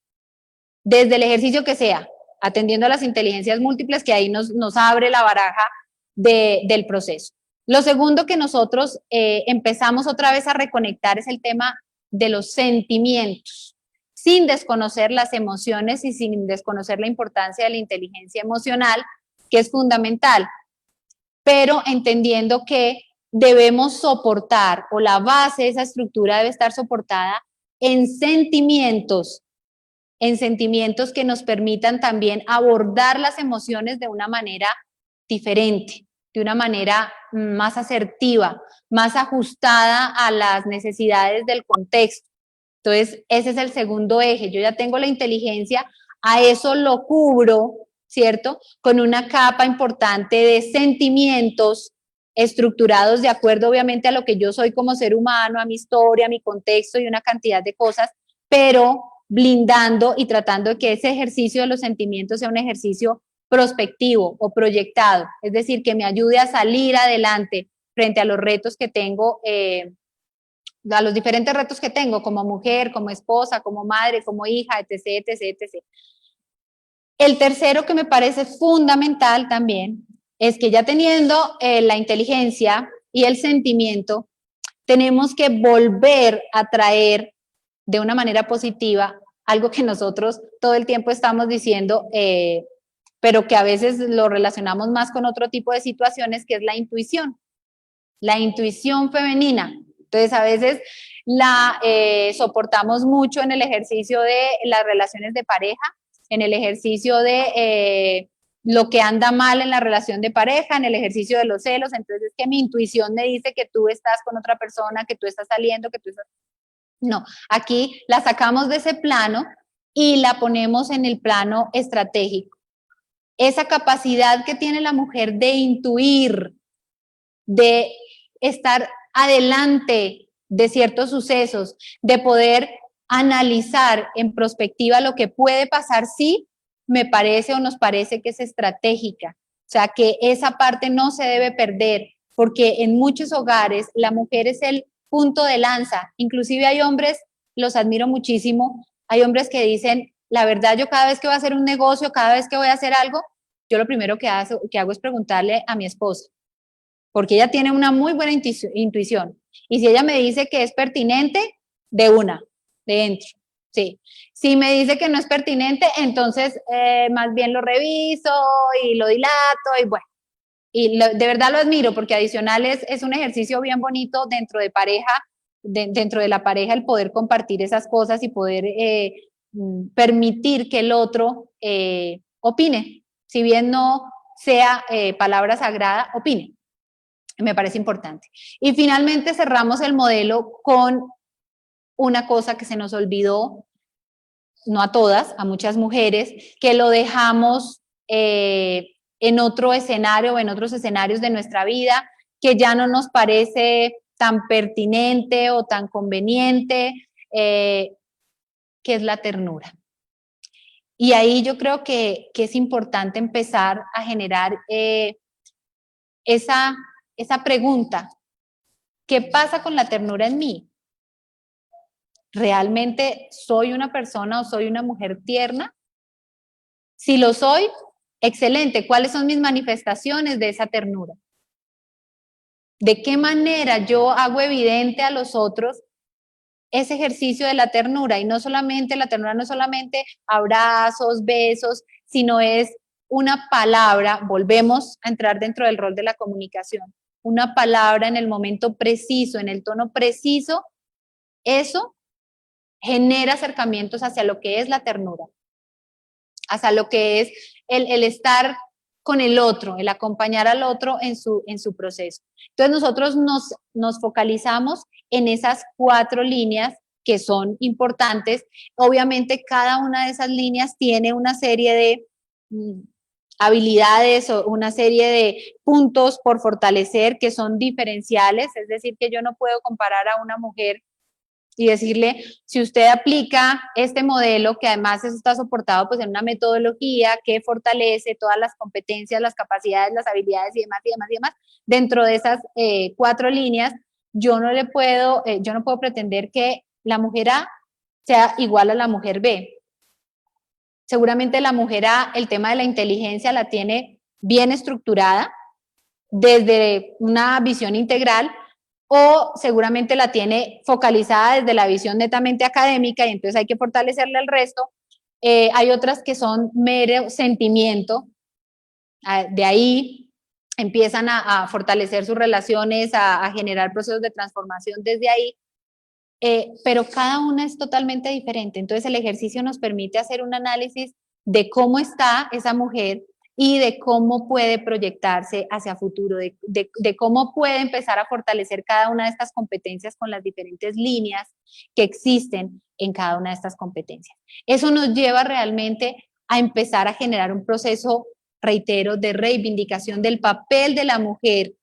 desde el ejercicio que sea, atendiendo a las inteligencias múltiples, que ahí nos abre la baraja del proceso. Lo segundo que nosotros empezamos otra vez a reconectar es el tema de los sentimientos, sin desconocer las emociones y sin desconocer la importancia de la inteligencia emocional, que es fundamental, pero entendiendo que debemos soportar, o la base de esa estructura debe estar soportada en sentimientos que nos permitan también abordar las emociones de una manera diferente, de una manera más asertiva, más ajustada a las necesidades del contexto. Entonces, ese es el segundo eje. Yo ya tengo la inteligencia, a eso lo cubro, ¿cierto? Con una capa importante de sentimientos estructurados de acuerdo, obviamente, a lo que yo soy como ser humano, a mi historia, a mi contexto y una cantidad de cosas, pero blindando y tratando de que ese ejercicio de los sentimientos sea un ejercicio prospectivo o proyectado, es decir, que me ayude a salir adelante frente a los retos que tengo, a los diferentes retos que tengo como mujer, como esposa, como madre, como hija, etc., etc., etc. El tercero que me parece fundamental también es que ya teniendo la inteligencia y el sentimiento, tenemos que volver a traer de una manera positiva algo que nosotros todo el tiempo estamos diciendo, pero que a veces lo relacionamos más con otro tipo de situaciones, que es la intuición femenina. Entonces, a veces la soportamos mucho en el ejercicio de las relaciones de pareja, en el ejercicio de lo que anda mal en la relación de pareja, en el ejercicio de los celos. Entonces, es que mi intuición me dice que tú estás con otra persona, que tú estás saliendo, que tú estás... No, aquí la sacamos de ese plano y la ponemos en el plano estratégico. Esa capacidad que tiene la mujer de intuir, de estar adelante de ciertos sucesos, de poder analizar en perspectiva lo que puede pasar, sí, me parece o nos parece que es estratégica. O sea, que esa parte no se debe perder, porque en muchos hogares la mujer es el punto de lanza. Inclusive hay hombres, los admiro muchísimo, hay hombres que dicen, la verdad, yo cada vez que voy a hacer un negocio, cada vez que voy a hacer algo, yo lo primero que hago es preguntarle a mi esposa, porque ella tiene una muy buena intuición. Y si ella me dice que es pertinente, de una, de entro. Sí. Si me dice que no es pertinente, entonces más bien lo reviso y lo dilato y bueno. Y de verdad lo admiro porque adicional es un ejercicio bien bonito dentro de pareja, dentro de la pareja, el poder compartir esas cosas y poder permitir que el otro opine. Si bien no sea palabra sagrada, opine. Me parece importante. Y finalmente cerramos el modelo con una cosa que se nos olvidó, no a todas, a muchas mujeres, que lo dejamos en otro escenario o en otros escenarios de nuestra vida, que ya no nos parece tan pertinente o tan conveniente, que es la ternura. Y ahí yo creo que es importante empezar a generar esa pregunta. ¿Qué pasa con la ternura en mí? ¿Realmente soy una persona o soy una mujer tierna? Si lo soy, Excelente, ¿cuáles son mis manifestaciones de esa ternura? ¿De qué manera yo hago evidente a los otros ese ejercicio de la ternura? Y no solamente, la ternura no es solamente abrazos, besos, sino es una palabra, volvemos a entrar dentro del rol de la comunicación, una palabra en el momento preciso, en el tono preciso, eso genera acercamientos hacia lo que es la ternura, hacia lo que es el estar con el otro, el acompañar al otro en su proceso. Entonces nosotros nos focalizamos en esas 4 líneas que son importantes. Obviamente cada una de esas líneas tiene una serie de habilidades o una serie de puntos por fortalecer que son diferenciales, es decir, que yo no puedo comparar a una mujer y decirle, si usted aplica este modelo, que además eso está soportado pues en una metodología que fortalece todas las competencias, las capacidades, las habilidades y demás, y demás, y demás, dentro de esas 4 líneas, yo no puedo pretender que la mujer A sea igual a la mujer B. Seguramente la mujer A, el tema de la inteligencia la tiene bien estructurada desde una visión integral, o seguramente la tiene focalizada desde la visión netamente académica y entonces hay que fortalecerle el resto. Hay otras que son mero sentimiento, de ahí empiezan a fortalecer sus relaciones, a generar procesos de transformación desde ahí, pero cada una es totalmente diferente. Entonces el ejercicio nos permite hacer un análisis de cómo está esa mujer y de cómo puede proyectarse hacia futuro, de cómo puede empezar a fortalecer cada una de estas competencias con las diferentes líneas que existen en cada una de estas competencias. Eso nos lleva realmente a empezar a generar un proceso, reitero, de reivindicación del papel de la mujer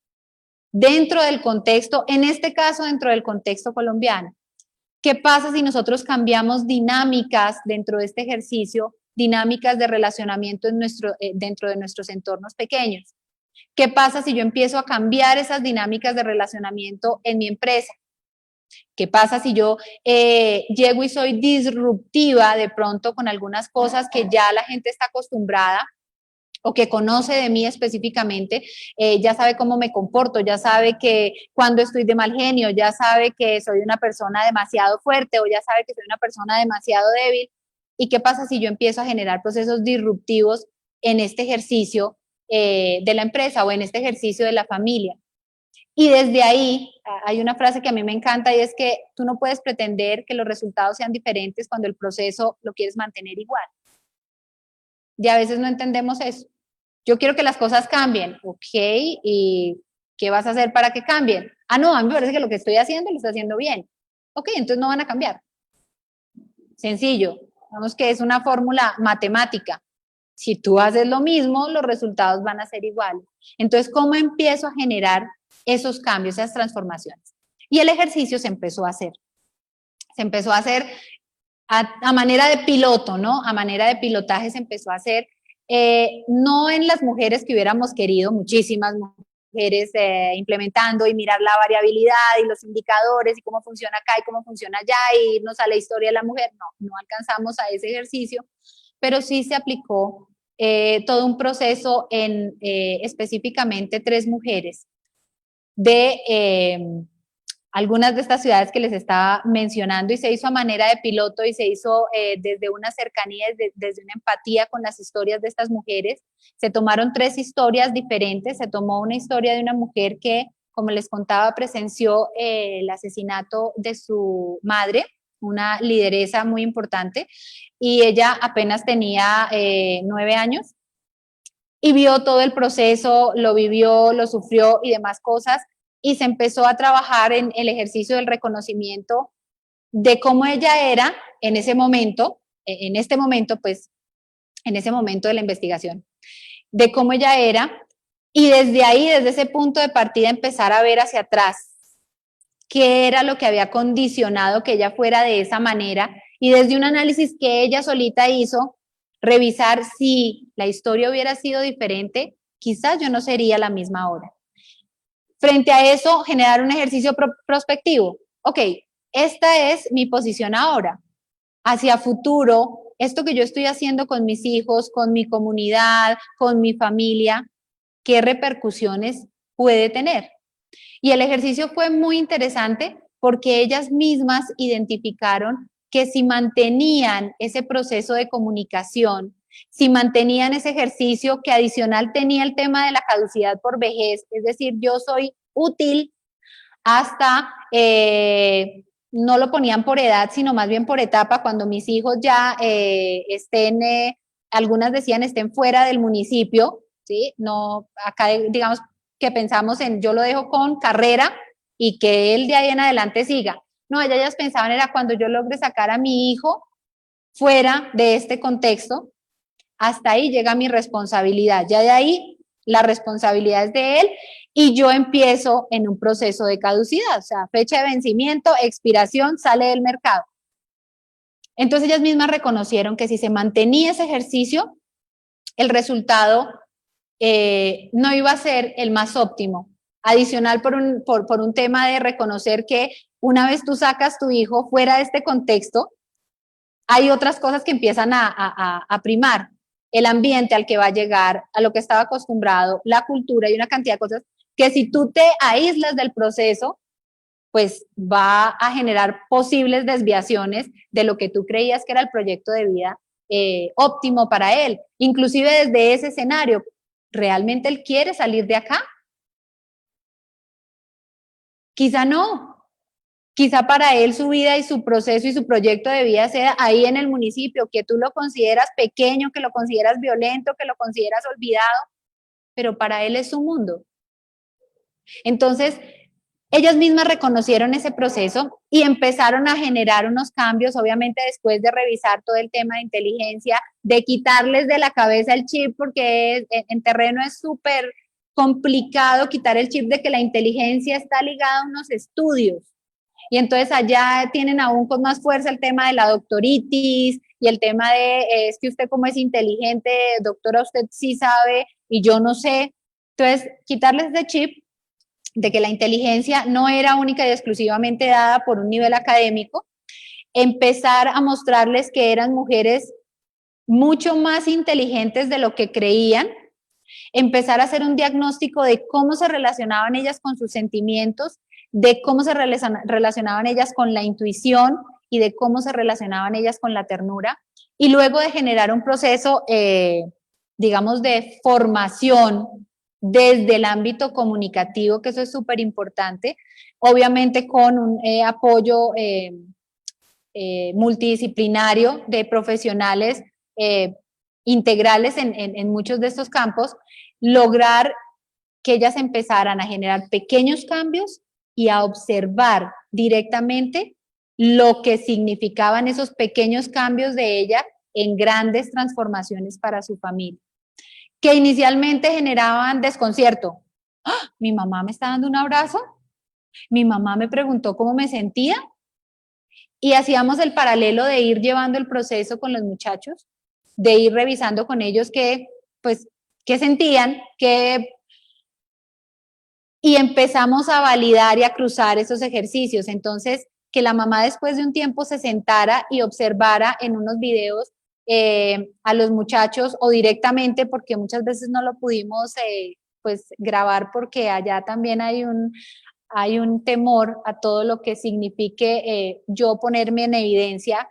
dentro del contexto, en este caso dentro del contexto colombiano. ¿Qué pasa si nosotros cambiamos dinámicas dentro de este ejercicio, dinámicas de relacionamiento dentro de nuestros entornos pequeños? ¿Qué pasa si yo empiezo a cambiar esas dinámicas de relacionamiento en mi empresa? ¿Qué pasa si yo llego y soy disruptiva de pronto con algunas cosas que ya la gente está acostumbrada o que conoce de mí específicamente, ya sabe cómo me comporto, ya sabe que cuando estoy de mal genio, ya sabe que soy una persona demasiado fuerte o ya sabe que soy una persona demasiado débil? ¿Y qué pasa si yo empiezo a generar procesos disruptivos en este ejercicio de la empresa o en este ejercicio de la familia? Y desde ahí hay una frase que a mí me encanta y es que tú no puedes pretender que los resultados sean diferentes cuando el proceso lo quieres mantener igual. Y a veces no entendemos eso. Yo quiero que las cosas cambien, ok, ¿y qué vas a hacer para que cambien? Ah, no, a mí me parece que lo que estoy haciendo lo estoy haciendo bien. Ok, entonces no van a cambiar. Sencillo, vamos que es una fórmula matemática. Si tú haces lo mismo, los resultados van a ser iguales. Entonces, ¿cómo empiezo a generar esos cambios, esas transformaciones? Y el ejercicio se empezó a hacer. Se empezó a hacer a manera de piloto, ¿no? A manera de pilotaje se empezó a hacer, no en las mujeres que hubiéramos querido, muchísimas mujeres implementando y mirar la variabilidad y los indicadores y cómo funciona acá y cómo funciona allá y irnos a la historia de la mujer. No alcanzamos a ese ejercicio, pero sí se aplicó todo un proceso en específicamente 3 mujeres de algunas de estas ciudades que les estaba mencionando, y se hizo a manera de piloto y se hizo desde una cercanía, desde una empatía con las historias de estas mujeres. Se tomaron 3 historias diferentes. Se tomó una historia de una mujer que, como les contaba, presenció el asesinato de su madre, una lideresa muy importante, y ella apenas tenía 9 años y vio todo el proceso, lo vivió, lo sufrió y demás cosas, y se empezó a trabajar en el ejercicio del reconocimiento de cómo ella era en ese momento, en este momento, pues, en ese momento de la investigación, de cómo ella era, y desde ahí, desde ese punto de partida, empezar a ver hacia atrás qué era lo que había condicionado que ella fuera de esa manera, y desde un análisis que ella solita hizo, revisar si la historia hubiera sido diferente, quizás yo no sería la misma ahora. Frente a eso, generar un ejercicio prospectivo. Ok, esta es mi posición ahora. Hacia futuro, esto que yo estoy haciendo con mis hijos, con mi comunidad, con mi familia, ¿qué repercusiones puede tener? Y el ejercicio fue muy interesante porque ellas mismas identificaron que si mantenían ese proceso de comunicación, si mantenían ese ejercicio que adicional tenía el tema de la caducidad por vejez, es decir, yo soy útil hasta, no lo ponían por edad, sino más bien por etapa, cuando mis hijos ya estén, algunas decían estén fuera del municipio, ¿sí? No, acá digamos que pensamos en yo lo dejo con carrera y que él de ahí en adelante siga. No, ellas pensaban era cuando yo logre sacar a mi hijo fuera de este contexto, hasta ahí llega mi responsabilidad, ya de ahí la responsabilidad es de él y yo empiezo en un proceso de caducidad, o sea, fecha de vencimiento, expiración, sale del mercado. Entonces ellas mismas reconocieron que si se mantenía ese ejercicio, el resultado no iba a ser el más óptimo. Adicional por un tema de reconocer que una vez tú sacas tu hijo fuera de este contexto, hay otras cosas que empiezan a primar. El ambiente al que va a llegar, a lo que estaba acostumbrado, la cultura y una cantidad de cosas que si tú te aíslas del proceso, pues va a generar posibles desviaciones de lo que tú creías que era el proyecto de vida óptimo para él. Inclusive desde ese escenario, ¿realmente él quiere salir de acá? Quizá no. Quizá para él su vida y su proceso y su proyecto de vida sea ahí en el municipio, que tú lo consideras pequeño, que lo consideras violento, que lo consideras olvidado, pero para él es su mundo. Entonces, ellas mismas reconocieron ese proceso y empezaron a generar unos cambios, obviamente después de revisar todo el tema de inteligencia, de quitarles de la cabeza el chip, porque en terreno es súper complicado quitar el chip de que la inteligencia está ligada a unos estudios. Y entonces allá tienen aún con más fuerza el tema de la doctoritis y el tema de, es que usted como es inteligente, doctora, usted sí sabe y yo no sé. Entonces, quitarles ese chip de que la inteligencia no era única y exclusivamente dada por un nivel académico, empezar a mostrarles que eran mujeres mucho más inteligentes de lo que creían, empezar a hacer un diagnóstico de cómo se relacionaban ellas con sus sentimientos, de cómo se relacionaban ellas con la intuición y de cómo se relacionaban ellas con la ternura, y luego de generar un proceso, digamos, de formación desde el ámbito comunicativo, que eso es súper importante, obviamente con un apoyo multidisciplinario de profesionales integrales en muchos de estos campos, lograr que ellas empezaran a generar pequeños cambios y a observar directamente lo que significaban esos pequeños cambios de ella en grandes transformaciones para su familia, que inicialmente generaban desconcierto. ¡Ah! Mi mamá me está dando un abrazo, mi mamá me preguntó cómo me sentía y hacíamos el paralelo de ir llevando el proceso con los muchachos, de ir revisando con ellos qué, pues, qué sentían, qué y empezamos a validar y a cruzar esos ejercicios. Entonces, que la mamá después de un tiempo se sentara y observara en unos videos a los muchachos o directamente, porque muchas veces no lo pudimos pues grabar porque allá también hay un temor a todo lo que signifique yo ponerme en evidencia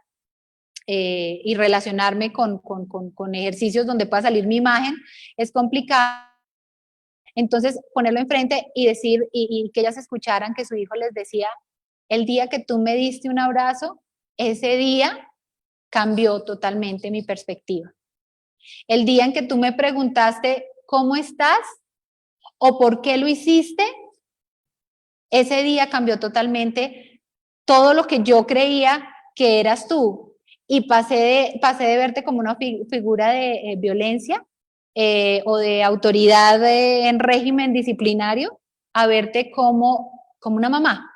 y relacionarme con ejercicios donde pueda salir mi imagen, es complicado. Entonces, ponerlo enfrente y decir, y que ellas escucharan que su hijo les decía, el día que tú me diste un abrazo, ese día cambió totalmente mi perspectiva. El día en que tú me preguntaste, ¿cómo estás? ¿O por qué lo hiciste? Ese día cambió totalmente todo lo que yo creía que eras tú. Y pasé de verte como una figura de violencia o de autoridad en régimen disciplinario a verte como una mamá.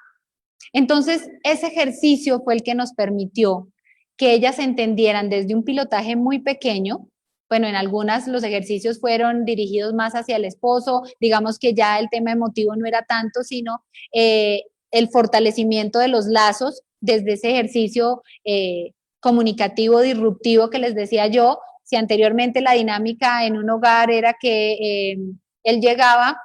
Entonces, ese ejercicio fue el que nos permitió que ellas entendieran desde un pilotaje muy pequeño. Bueno, en algunas los ejercicios fueron dirigidos más hacia el esposo, digamos que ya el tema emotivo no era tanto, sino el fortalecimiento de los lazos desde ese ejercicio comunicativo disruptivo que les decía yo. Si anteriormente la dinámica en un hogar era que él llegaba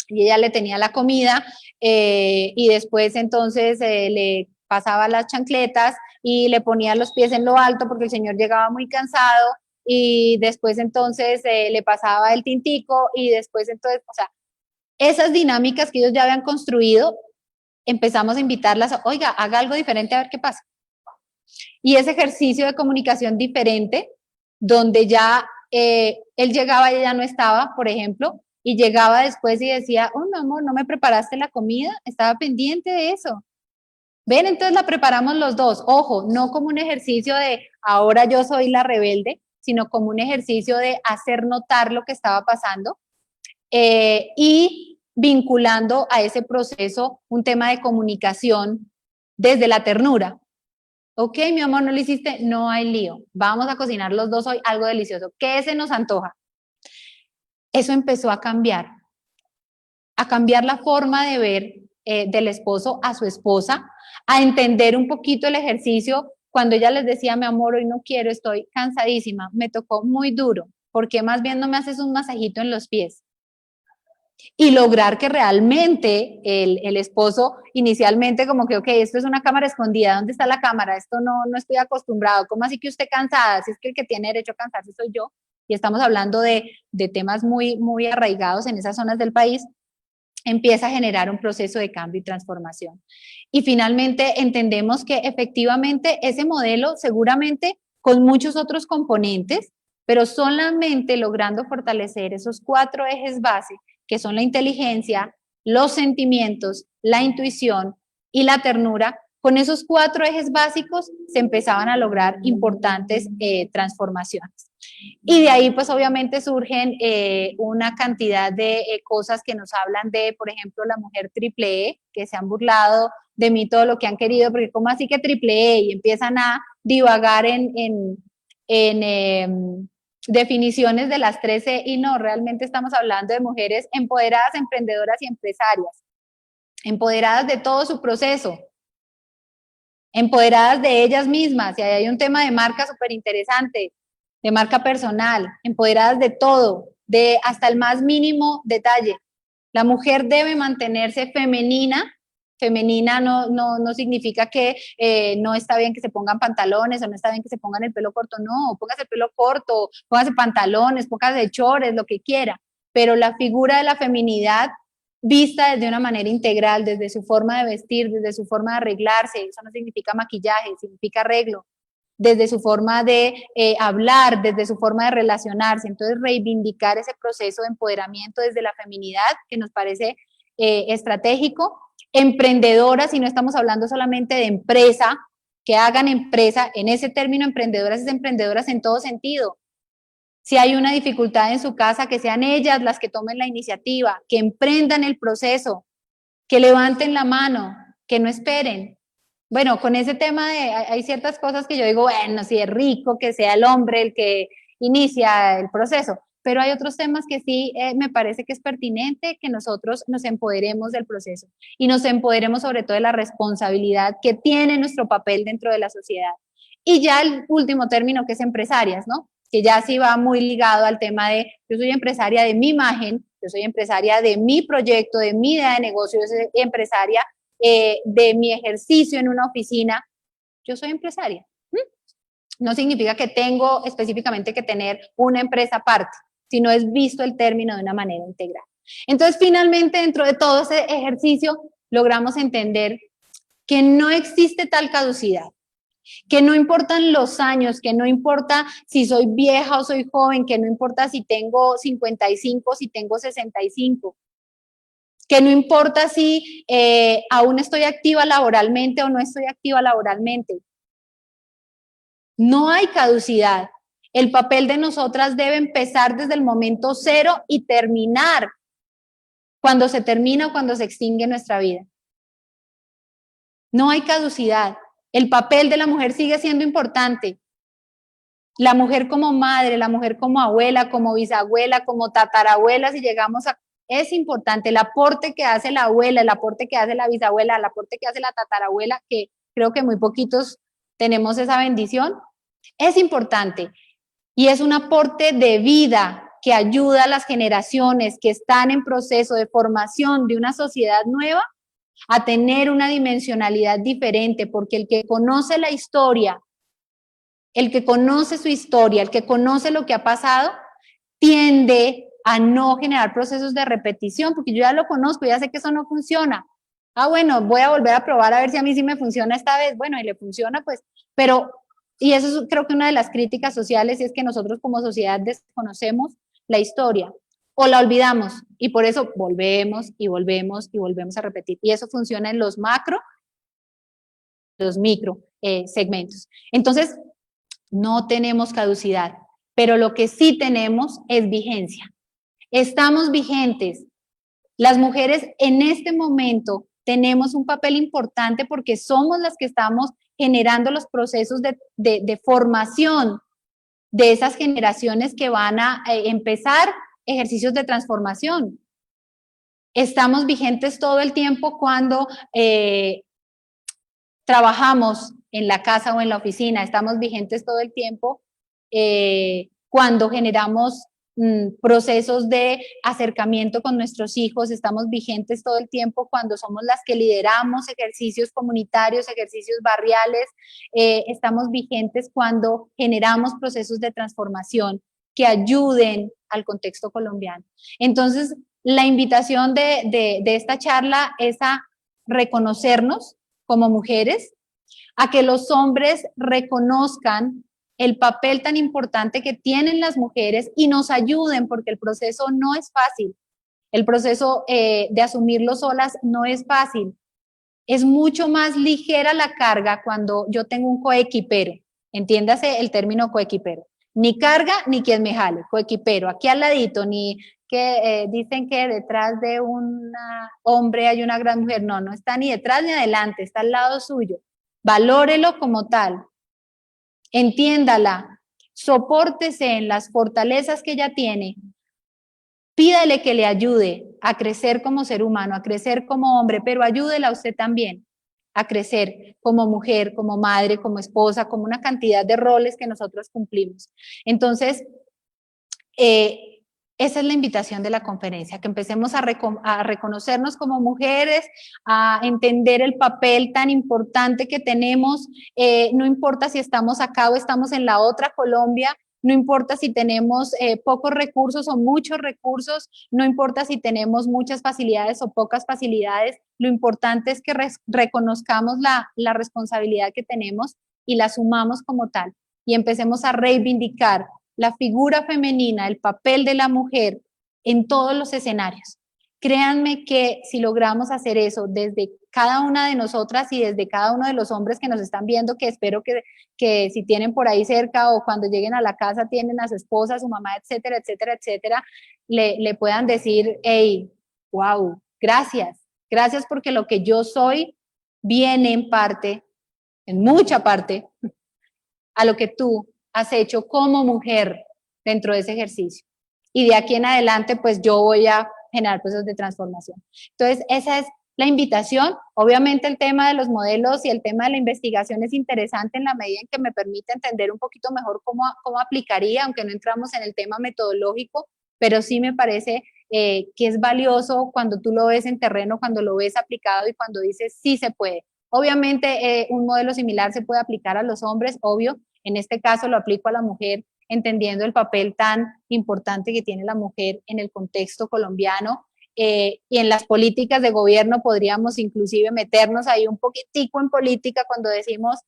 y ella le tenía la comida y después entonces le pasaba las chancletas y le ponía los pies en lo alto porque el señor llegaba muy cansado y después entonces le pasaba el tintico y después entonces, o sea, esas dinámicas que ellos ya habían construido, empezamos a invitarlas, oiga, haga algo diferente a ver qué pasa. Y ese ejercicio de comunicación diferente, donde ya él llegaba y ella no estaba, por ejemplo, y llegaba después y decía, oh, mi amor, ¿no me preparaste la comida? Estaba pendiente de eso. Ven, entonces la preparamos los dos. Ojo, no como un ejercicio de ahora yo soy la rebelde, sino como un ejercicio de hacer notar lo que estaba pasando y vinculando a ese proceso un tema de comunicación desde la ternura. Ok, mi amor, ¿no lo hiciste? No hay lío. Vamos a cocinar los dos hoy algo delicioso. ¿Qué se nos antoja? Eso empezó a cambiar la forma de ver del esposo a su esposa, a entender un poquito el ejercicio. Cuando ella les decía, mi amor, hoy no quiero, estoy cansadísima, me tocó muy duro, ¿por qué más bien no me haces un masajito en los pies? Y lograr que realmente el esposo inicialmente como que, ok, esto es una cámara escondida, ¿dónde está la cámara? Esto no estoy acostumbrado, ¿cómo así que usted cansada? Si es que el que tiene derecho a cansarse soy yo, y estamos hablando de temas muy, muy arraigados en esas zonas del país, empieza a generar un proceso de cambio y transformación. Y finalmente entendemos que efectivamente ese modelo seguramente con muchos otros componentes, pero solamente logrando fortalecer esos 4 ejes base, que son la inteligencia, los sentimientos, la intuición y la ternura, con esos 4 ejes básicos se empezaban a lograr importantes transformaciones. Y de ahí, pues obviamente surgen una cantidad de cosas que nos hablan de, por ejemplo, la mujer triple E, que se han burlado de mí todo lo que han querido, porque ¿cómo así que triple E? Y empiezan a divagar en definiciones de las 13 y no, realmente estamos hablando de mujeres empoderadas, emprendedoras y empresarias, empoderadas de todo su proceso, empoderadas de ellas mismas, y ahí hay un tema de marca súper interesante, de marca personal, empoderadas de todo, de hasta el más mínimo detalle. La mujer debe mantenerse femenina. Femenina no significa que no está bien que se pongan pantalones o no está bien que se pongan el pelo corto, no, póngase el pelo corto, póngase pantalones, póngase chores, lo que quiera, pero la figura de la feminidad vista desde una manera integral, desde su forma de vestir, desde su forma de arreglarse, eso no significa maquillaje, significa arreglo, desde su forma de hablar, desde su forma de relacionarse. Entonces, reivindicar ese proceso de empoderamiento desde la feminidad, que nos parece estratégico. Emprendedoras, y no estamos hablando solamente de empresa, que hagan empresa, en ese término emprendedoras es emprendedoras en todo sentido. Si hay una dificultad en su casa, que sean ellas las que tomen la iniciativa, que emprendan el proceso, que levanten la mano, que no esperen. Bueno, con ese tema hay ciertas cosas que yo digo, bueno, si es rico que sea el hombre el que inicia el proceso, pero hay otros temas que sí me parece que es pertinente que nosotros nos empoderemos del proceso y nos empoderemos sobre todo de la responsabilidad que tiene nuestro papel dentro de la sociedad. Y ya el último término que es empresarias, ¿no? Que ya sí va muy ligado al tema de yo soy empresaria de mi imagen, yo soy empresaria de mi proyecto, de mi idea de negocio, yo soy empresaria de mi ejercicio en una oficina, yo soy empresaria. No significa que tengo específicamente que tener una empresa aparte, sino es visto el término de una manera integral. Entonces, finalmente, dentro de todo ese ejercicio, logramos entender que no existe tal caducidad, que no importan los años, que no importa si soy vieja o soy joven, que no importa si tengo 55, si tengo 65, que no importa si aún estoy activa laboralmente o no estoy activa laboralmente. No hay caducidad. El papel de nosotras debe empezar desde el momento cero y terminar cuando se termina o cuando se extingue nuestra vida. No hay caducidad. El papel de la mujer sigue siendo importante. La mujer como madre, la mujer como abuela, como bisabuela, como tatarabuela, si llegamos a... Es importante el aporte que hace la abuela, el aporte que hace la bisabuela, el aporte que hace la tatarabuela, que creo que muy poquitos tenemos esa bendición. Es importante y es un aporte de vida que ayuda a las generaciones que están en proceso de formación de una sociedad nueva a tener una dimensionalidad diferente, porque el que conoce la historia, el que conoce su historia, el que conoce lo que ha pasado, tiende a no generar procesos de repetición, porque yo ya lo conozco, ya sé que eso no funciona. Ah, bueno, voy a volver a probar a ver si a mí sí me funciona esta vez. Bueno, y le funciona, pues, pero, y eso es creo que una de las críticas sociales, es que nosotros como sociedad desconocemos la historia o la olvidamos, y por eso volvemos y volvemos y volvemos a repetir. Y eso funciona en los macro, los micro segmentos. Entonces, no tenemos caducidad, pero lo que sí tenemos es vigencia. Estamos vigentes. Las mujeres en este momento tenemos un papel importante porque somos las que estamos generando los procesos de formación de esas generaciones que van a empezar ejercicios de transformación. Estamos vigentes todo el tiempo cuando trabajamos en la casa o en la oficina, estamos vigentes todo el tiempo cuando generamos procesos de acercamiento con nuestros hijos, estamos vigentes todo el tiempo cuando somos las que lideramos ejercicios comunitarios, ejercicios barriales, estamos vigentes cuando generamos procesos de transformación que ayuden al contexto colombiano. Entonces, la invitación de esta charla es a reconocernos como mujeres, a que los hombres reconozcan el papel tan importante que tienen las mujeres y nos ayuden, porque el proceso no es fácil. El proceso de asumirlo solas no es fácil. Es mucho más ligera la carga cuando yo tengo un coequipero. Entiéndase el término coequipero. Ni carga ni quien me jale, coequipero. Aquí al ladito, ni que dicen que detrás de un hombre hay una gran mujer. No, no está ni detrás ni adelante, está al lado suyo. Valórelo como tal. Entiéndala. Sopórtese en las fortalezas que ella tiene. Pídale que le ayude a crecer como ser humano, a crecer como hombre, pero ayúdela a usted también a crecer como mujer, como madre, como esposa, como una cantidad de roles que nosotros cumplimos. Entonces, esa es la invitación de la conferencia, que empecemos a reconocernos como mujeres, a entender el papel tan importante que tenemos, no importa si estamos acá o estamos en la otra Colombia, no importa si tenemos pocos recursos o muchos recursos, no importa si tenemos muchas facilidades o pocas facilidades, lo importante es que reconozcamos la responsabilidad que tenemos y la asumamos como tal y empecemos a reivindicar la figura femenina, el papel de la mujer en todos los escenarios. Créanme que si logramos hacer eso desde cada una de nosotras y desde cada uno de los hombres que nos están viendo, que espero que si tienen por ahí cerca o cuando lleguen a la casa tienen a su esposa, a su mamá, etcétera, etcétera, etcétera, le puedan decir, hey, wow, gracias, gracias porque lo que yo soy viene en parte, en mucha parte, a lo que tú has hecho como mujer dentro de ese ejercicio. Y de aquí en adelante, pues yo voy a generar procesos de transformación. Entonces, esa es la invitación. Obviamente el tema de los modelos y el tema de la investigación es interesante en la medida en que me permite entender un poquito mejor cómo aplicaría, aunque no entramos en el tema metodológico, pero sí me parece que es valioso cuando tú lo ves en terreno, cuando lo ves aplicado y cuando dices sí se puede. Obviamente un modelo similar se puede aplicar a los hombres, obvio. En este caso lo aplico a la mujer, entendiendo el papel tan importante que tiene la mujer en el contexto colombiano y en las políticas de gobierno podríamos inclusive meternos ahí un poquitico en política cuando decimos,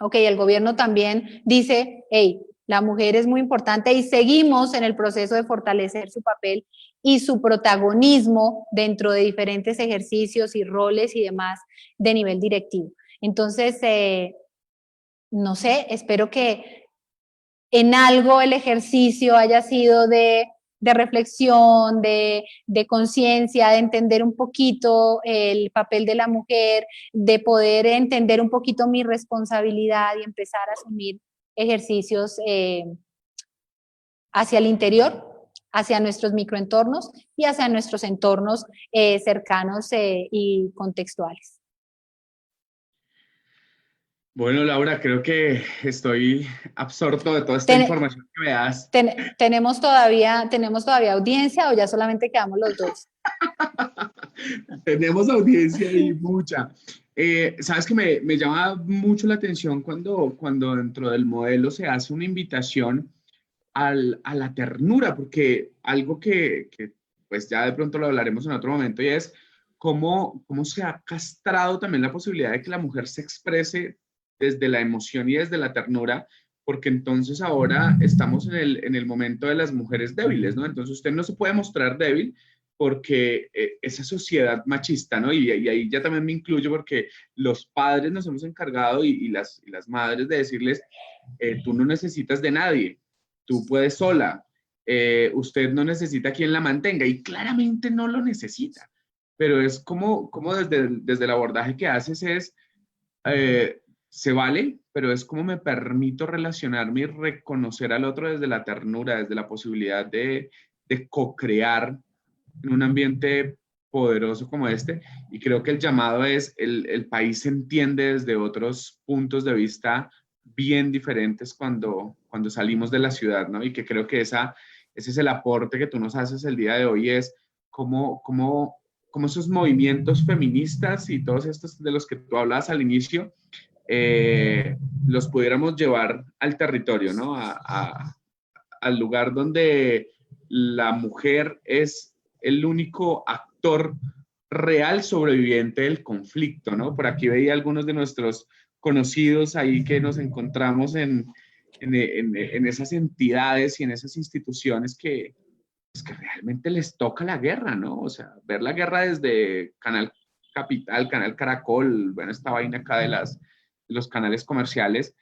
ok, el gobierno también dice, hey, la mujer es muy importante y seguimos en el proceso de fortalecer su papel y su protagonismo dentro de diferentes ejercicios y roles y demás de nivel directivo. Entonces, no sé, espero que en algo el ejercicio haya sido de reflexión, de conciencia, de entender un poquito el papel de la mujer, de poder entender un poquito mi responsabilidad y empezar a asumir ejercicios hacia el interior, hacia nuestros microentornos y hacia nuestros entornos cercanos y contextuales. Bueno, Laura, creo que estoy absorto de toda esta Ten- información que me das. tenemos todavía audiencia o ya solamente quedamos los dos? Tenemos audiencia y mucha. Sabes que me llama mucho la atención cuando dentro del modelo se hace una invitación a la ternura, porque algo que pues ya de pronto lo hablaremos en otro momento y es cómo se ha castrado también la posibilidad de que la mujer se exprese desde la emoción y desde la ternura, porque entonces ahora estamos en el momento de las mujeres débiles, ¿no? Entonces usted no se puede mostrar débil porque esa sociedad machista, ¿no? Y ahí ya también me incluyo porque los padres nos hemos encargado y las madres de decirles, tú no necesitas de nadie, tú puedes sola, usted no necesita quien la mantenga y claramente no lo necesita, pero es como desde el abordaje que haces es, se vale, pero es como me permito relacionarme y reconocer al otro desde la ternura, desde la posibilidad de co-crear en un ambiente poderoso como este. Y creo que el llamado es, el país se entiende desde otros puntos de vista bien diferentes cuando salimos de la ciudad, ¿no? Y que creo que ese es el aporte que tú nos haces el día de hoy, es cómo esos movimientos feministas y todos estos de los que tú hablabas al inicio, los pudiéramos llevar al territorio, ¿no? Al lugar donde la mujer es el único actor real sobreviviente del conflicto, ¿no? Por aquí veía algunos de nuestros conocidos ahí que nos encontramos en esas entidades y en esas instituciones que, pues, que realmente les toca la guerra, ¿no? O sea, ver la guerra desde Canal Capital, Canal Caracol, bueno, esta vaina acá de los canales comerciales,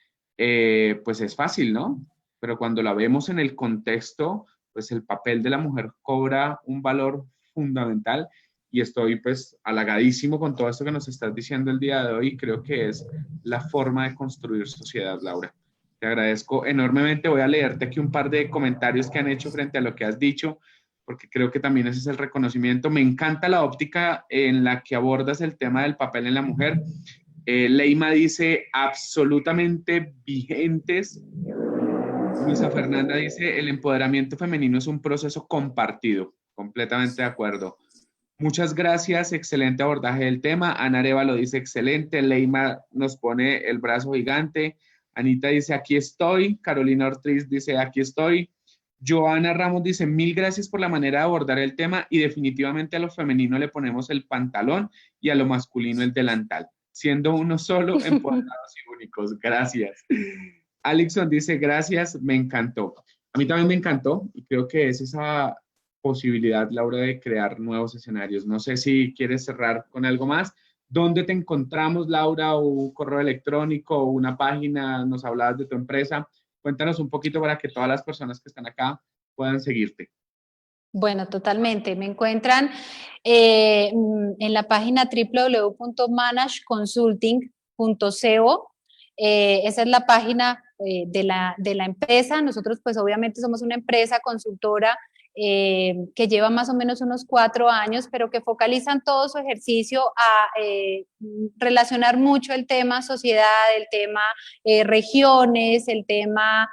pues es fácil, ¿no? Pero cuando la vemos en el contexto, pues el papel de la mujer cobra un valor fundamental y estoy pues halagadísimo con todo esto que nos estás diciendo el día de hoy. Creo que es la forma de construir sociedad, Laura. Te agradezco enormemente. Voy a leerte aquí un par de comentarios que han hecho frente a lo que has dicho, porque creo que también ese es el reconocimiento. Me encanta la óptica en la que abordas el tema del papel en la mujer. Leima dice, absolutamente vigentes. Luisa Fernanda dice, el empoderamiento femenino es un proceso compartido. Completamente de acuerdo. Muchas gracias, excelente abordaje del tema. Ana Areva lo dice excelente. Leima nos pone el brazo gigante. Anita dice, aquí estoy. Carolina Ortiz dice, aquí estoy. Joana Ramos dice, mil gracias por la manera de abordar el tema y definitivamente a lo femenino le ponemos el pantalón y a lo masculino el delantal, siendo uno solo, empoderados y únicos. Gracias. Alexon dice, gracias, me encantó. A mí también me encantó y creo que es esa posibilidad, Laura, de crear nuevos escenarios. No sé si quieres cerrar con algo más. ¿Dónde te encontramos, Laura? ¿O un correo electrónico o una página? Nos hablabas de tu empresa. Cuéntanos un poquito para que todas las personas que están acá puedan seguirte. Bueno, totalmente. Me encuentran en la página www.manageconsulting.co. Esa es la página de la empresa. Nosotros, pues obviamente somos una empresa consultora que lleva más o menos unos 4 años, pero que focalizan todo su ejercicio a relacionar mucho el tema sociedad, el tema regiones, el tema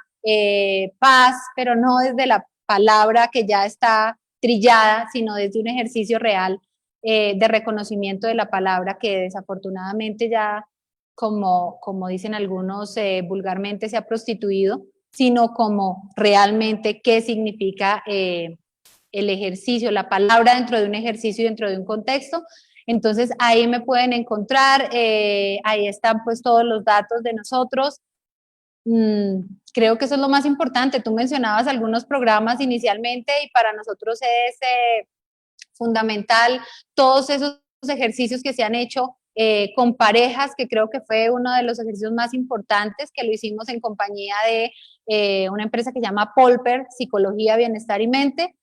paz, pero no desde la palabra que ya está trillada, sino desde un ejercicio real de reconocimiento de la palabra que desafortunadamente ya, como dicen algunos vulgarmente, se ha prostituido, sino como realmente qué significa el ejercicio, la palabra dentro de un ejercicio y dentro de un contexto. Entonces ahí me pueden encontrar, ahí están pues todos los datos de nosotros. Creo que eso es lo más importante. Tú mencionabas algunos programas inicialmente y para nosotros es fundamental todos esos ejercicios que se han hecho con parejas, que creo que fue uno de los ejercicios más importantes, que lo hicimos en compañía de una empresa que se llama Polper, Psicología, Bienestar y Mente,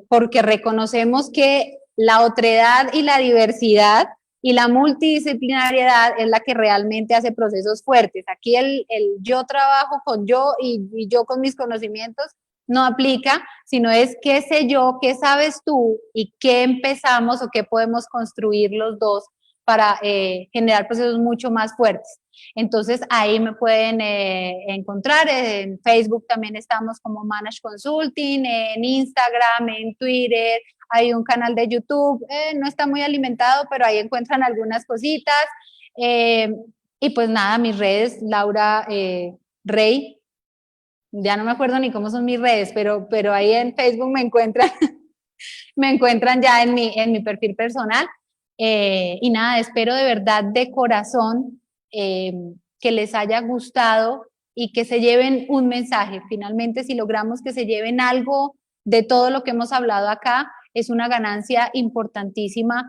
porque reconocemos que la otredad y la diversidad y la multidisciplinariedad es la que realmente hace procesos fuertes. Aquí el yo trabajo con yo y yo con mis conocimientos no aplica, sino es qué sé yo, qué sabes tú y qué empezamos o qué podemos construir los dos para generar procesos mucho más fuertes. Entonces ahí me pueden encontrar. En Facebook también estamos como Manage Consulting, en Instagram, en Twitter, hay un canal de YouTube, no está muy alimentado, pero ahí encuentran algunas cositas. Y pues nada, mis redes, Laura Rey, ya no me acuerdo ni cómo son mis redes, pero ahí en Facebook me encuentran, me encuentran ya en mi perfil personal. Y nada, espero de verdad, de corazón, que les haya gustado y que se lleven un mensaje. Finalmente, si logramos que se lleven algo de todo lo que hemos hablado acá, es una ganancia importantísima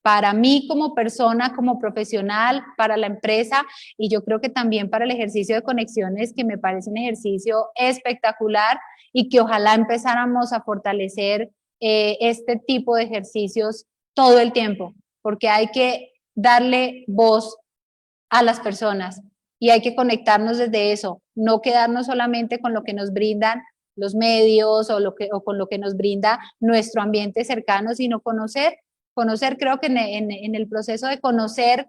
para mí como persona, como profesional, para la empresa, y yo creo que también para el ejercicio de conexiones, que me parece un ejercicio espectacular y que ojalá empezáramos a fortalecer este tipo de ejercicios todo el tiempo, porque hay que darle voz a las personas y hay que conectarnos desde eso, no quedarnos solamente con lo que nos brindan los medios o con lo que nos brinda nuestro ambiente cercano, sino conocer, creo que en el proceso de conocer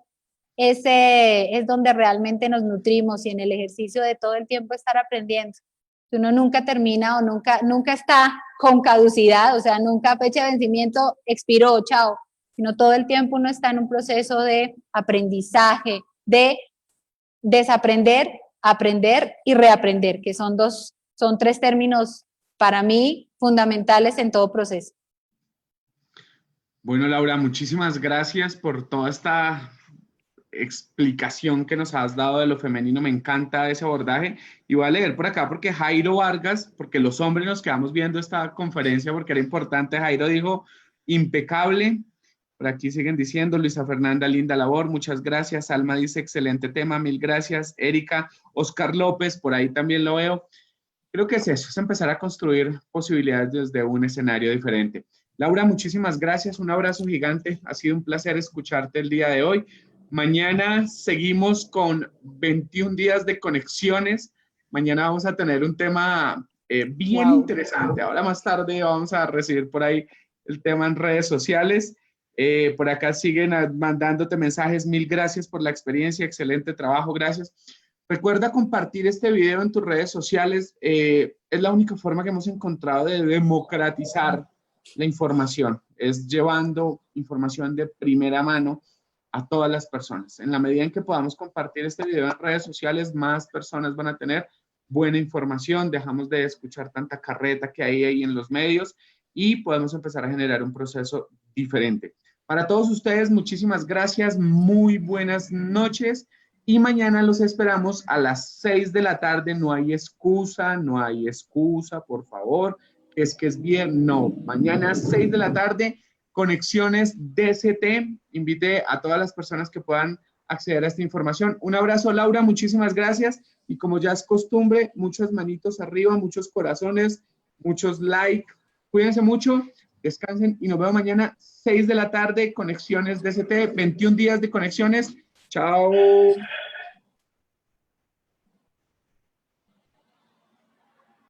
es donde realmente nos nutrimos, y en el ejercicio de todo el tiempo estar aprendiendo. Uno nunca termina o nunca está con caducidad, o sea, nunca fecha de vencimiento, expiró, chao, sino todo el tiempo uno está en un proceso de aprendizaje, de desaprender, aprender y reaprender, que son tres términos para mí fundamentales en todo proceso. Bueno, Laura, muchísimas gracias por toda esta explicación que nos has dado de lo femenino. Me encanta ese abordaje. Y voy a leer por acá porque Jairo Vargas, porque los hombres nos quedamos viendo esta conferencia porque era importante. Jairo dijo, impecable. Por aquí siguen diciendo, Luisa Fernanda, linda labor, muchas gracias. Alma dice, excelente tema, mil gracias. Erika, Oscar López, por ahí también lo veo. Creo que es eso, es empezar a construir posibilidades desde un escenario diferente. Laura, muchísimas gracias, un abrazo gigante, ha sido un placer escucharte el día de hoy. Mañana seguimos con 21 días de conexiones. Mañana vamos a tener un tema bien interesante. Ahora más tarde vamos a recibir por ahí el tema en redes sociales. Por acá siguen mandándote mensajes. Mil gracias por la experiencia, excelente trabajo, gracias. Recuerda compartir este video en tus redes sociales. Es la única forma que hemos encontrado de democratizar la información. Es llevando información de primera mano a todas las personas. En la medida en que podamos compartir este video en redes sociales, más personas van a tener buena información, dejamos de escuchar tanta carreta que hay ahí en los medios y podemos empezar a generar un proceso diferente. Para todos ustedes, muchísimas gracias, muy buenas noches y mañana los esperamos a las 6 de la tarde. No hay excusa, por favor, es que es bien, no. Mañana 6 de la tarde, Conexiones DCT. Invite a todas las personas que puedan acceder a esta información. Un abrazo, Laura, muchísimas gracias. Y como ya es costumbre, muchas manitos arriba, muchos corazones, muchos likes. Cuídense mucho, descansen y nos vemos mañana 6 de la tarde, Conexiones DCT, 21 días de conexiones. Chao.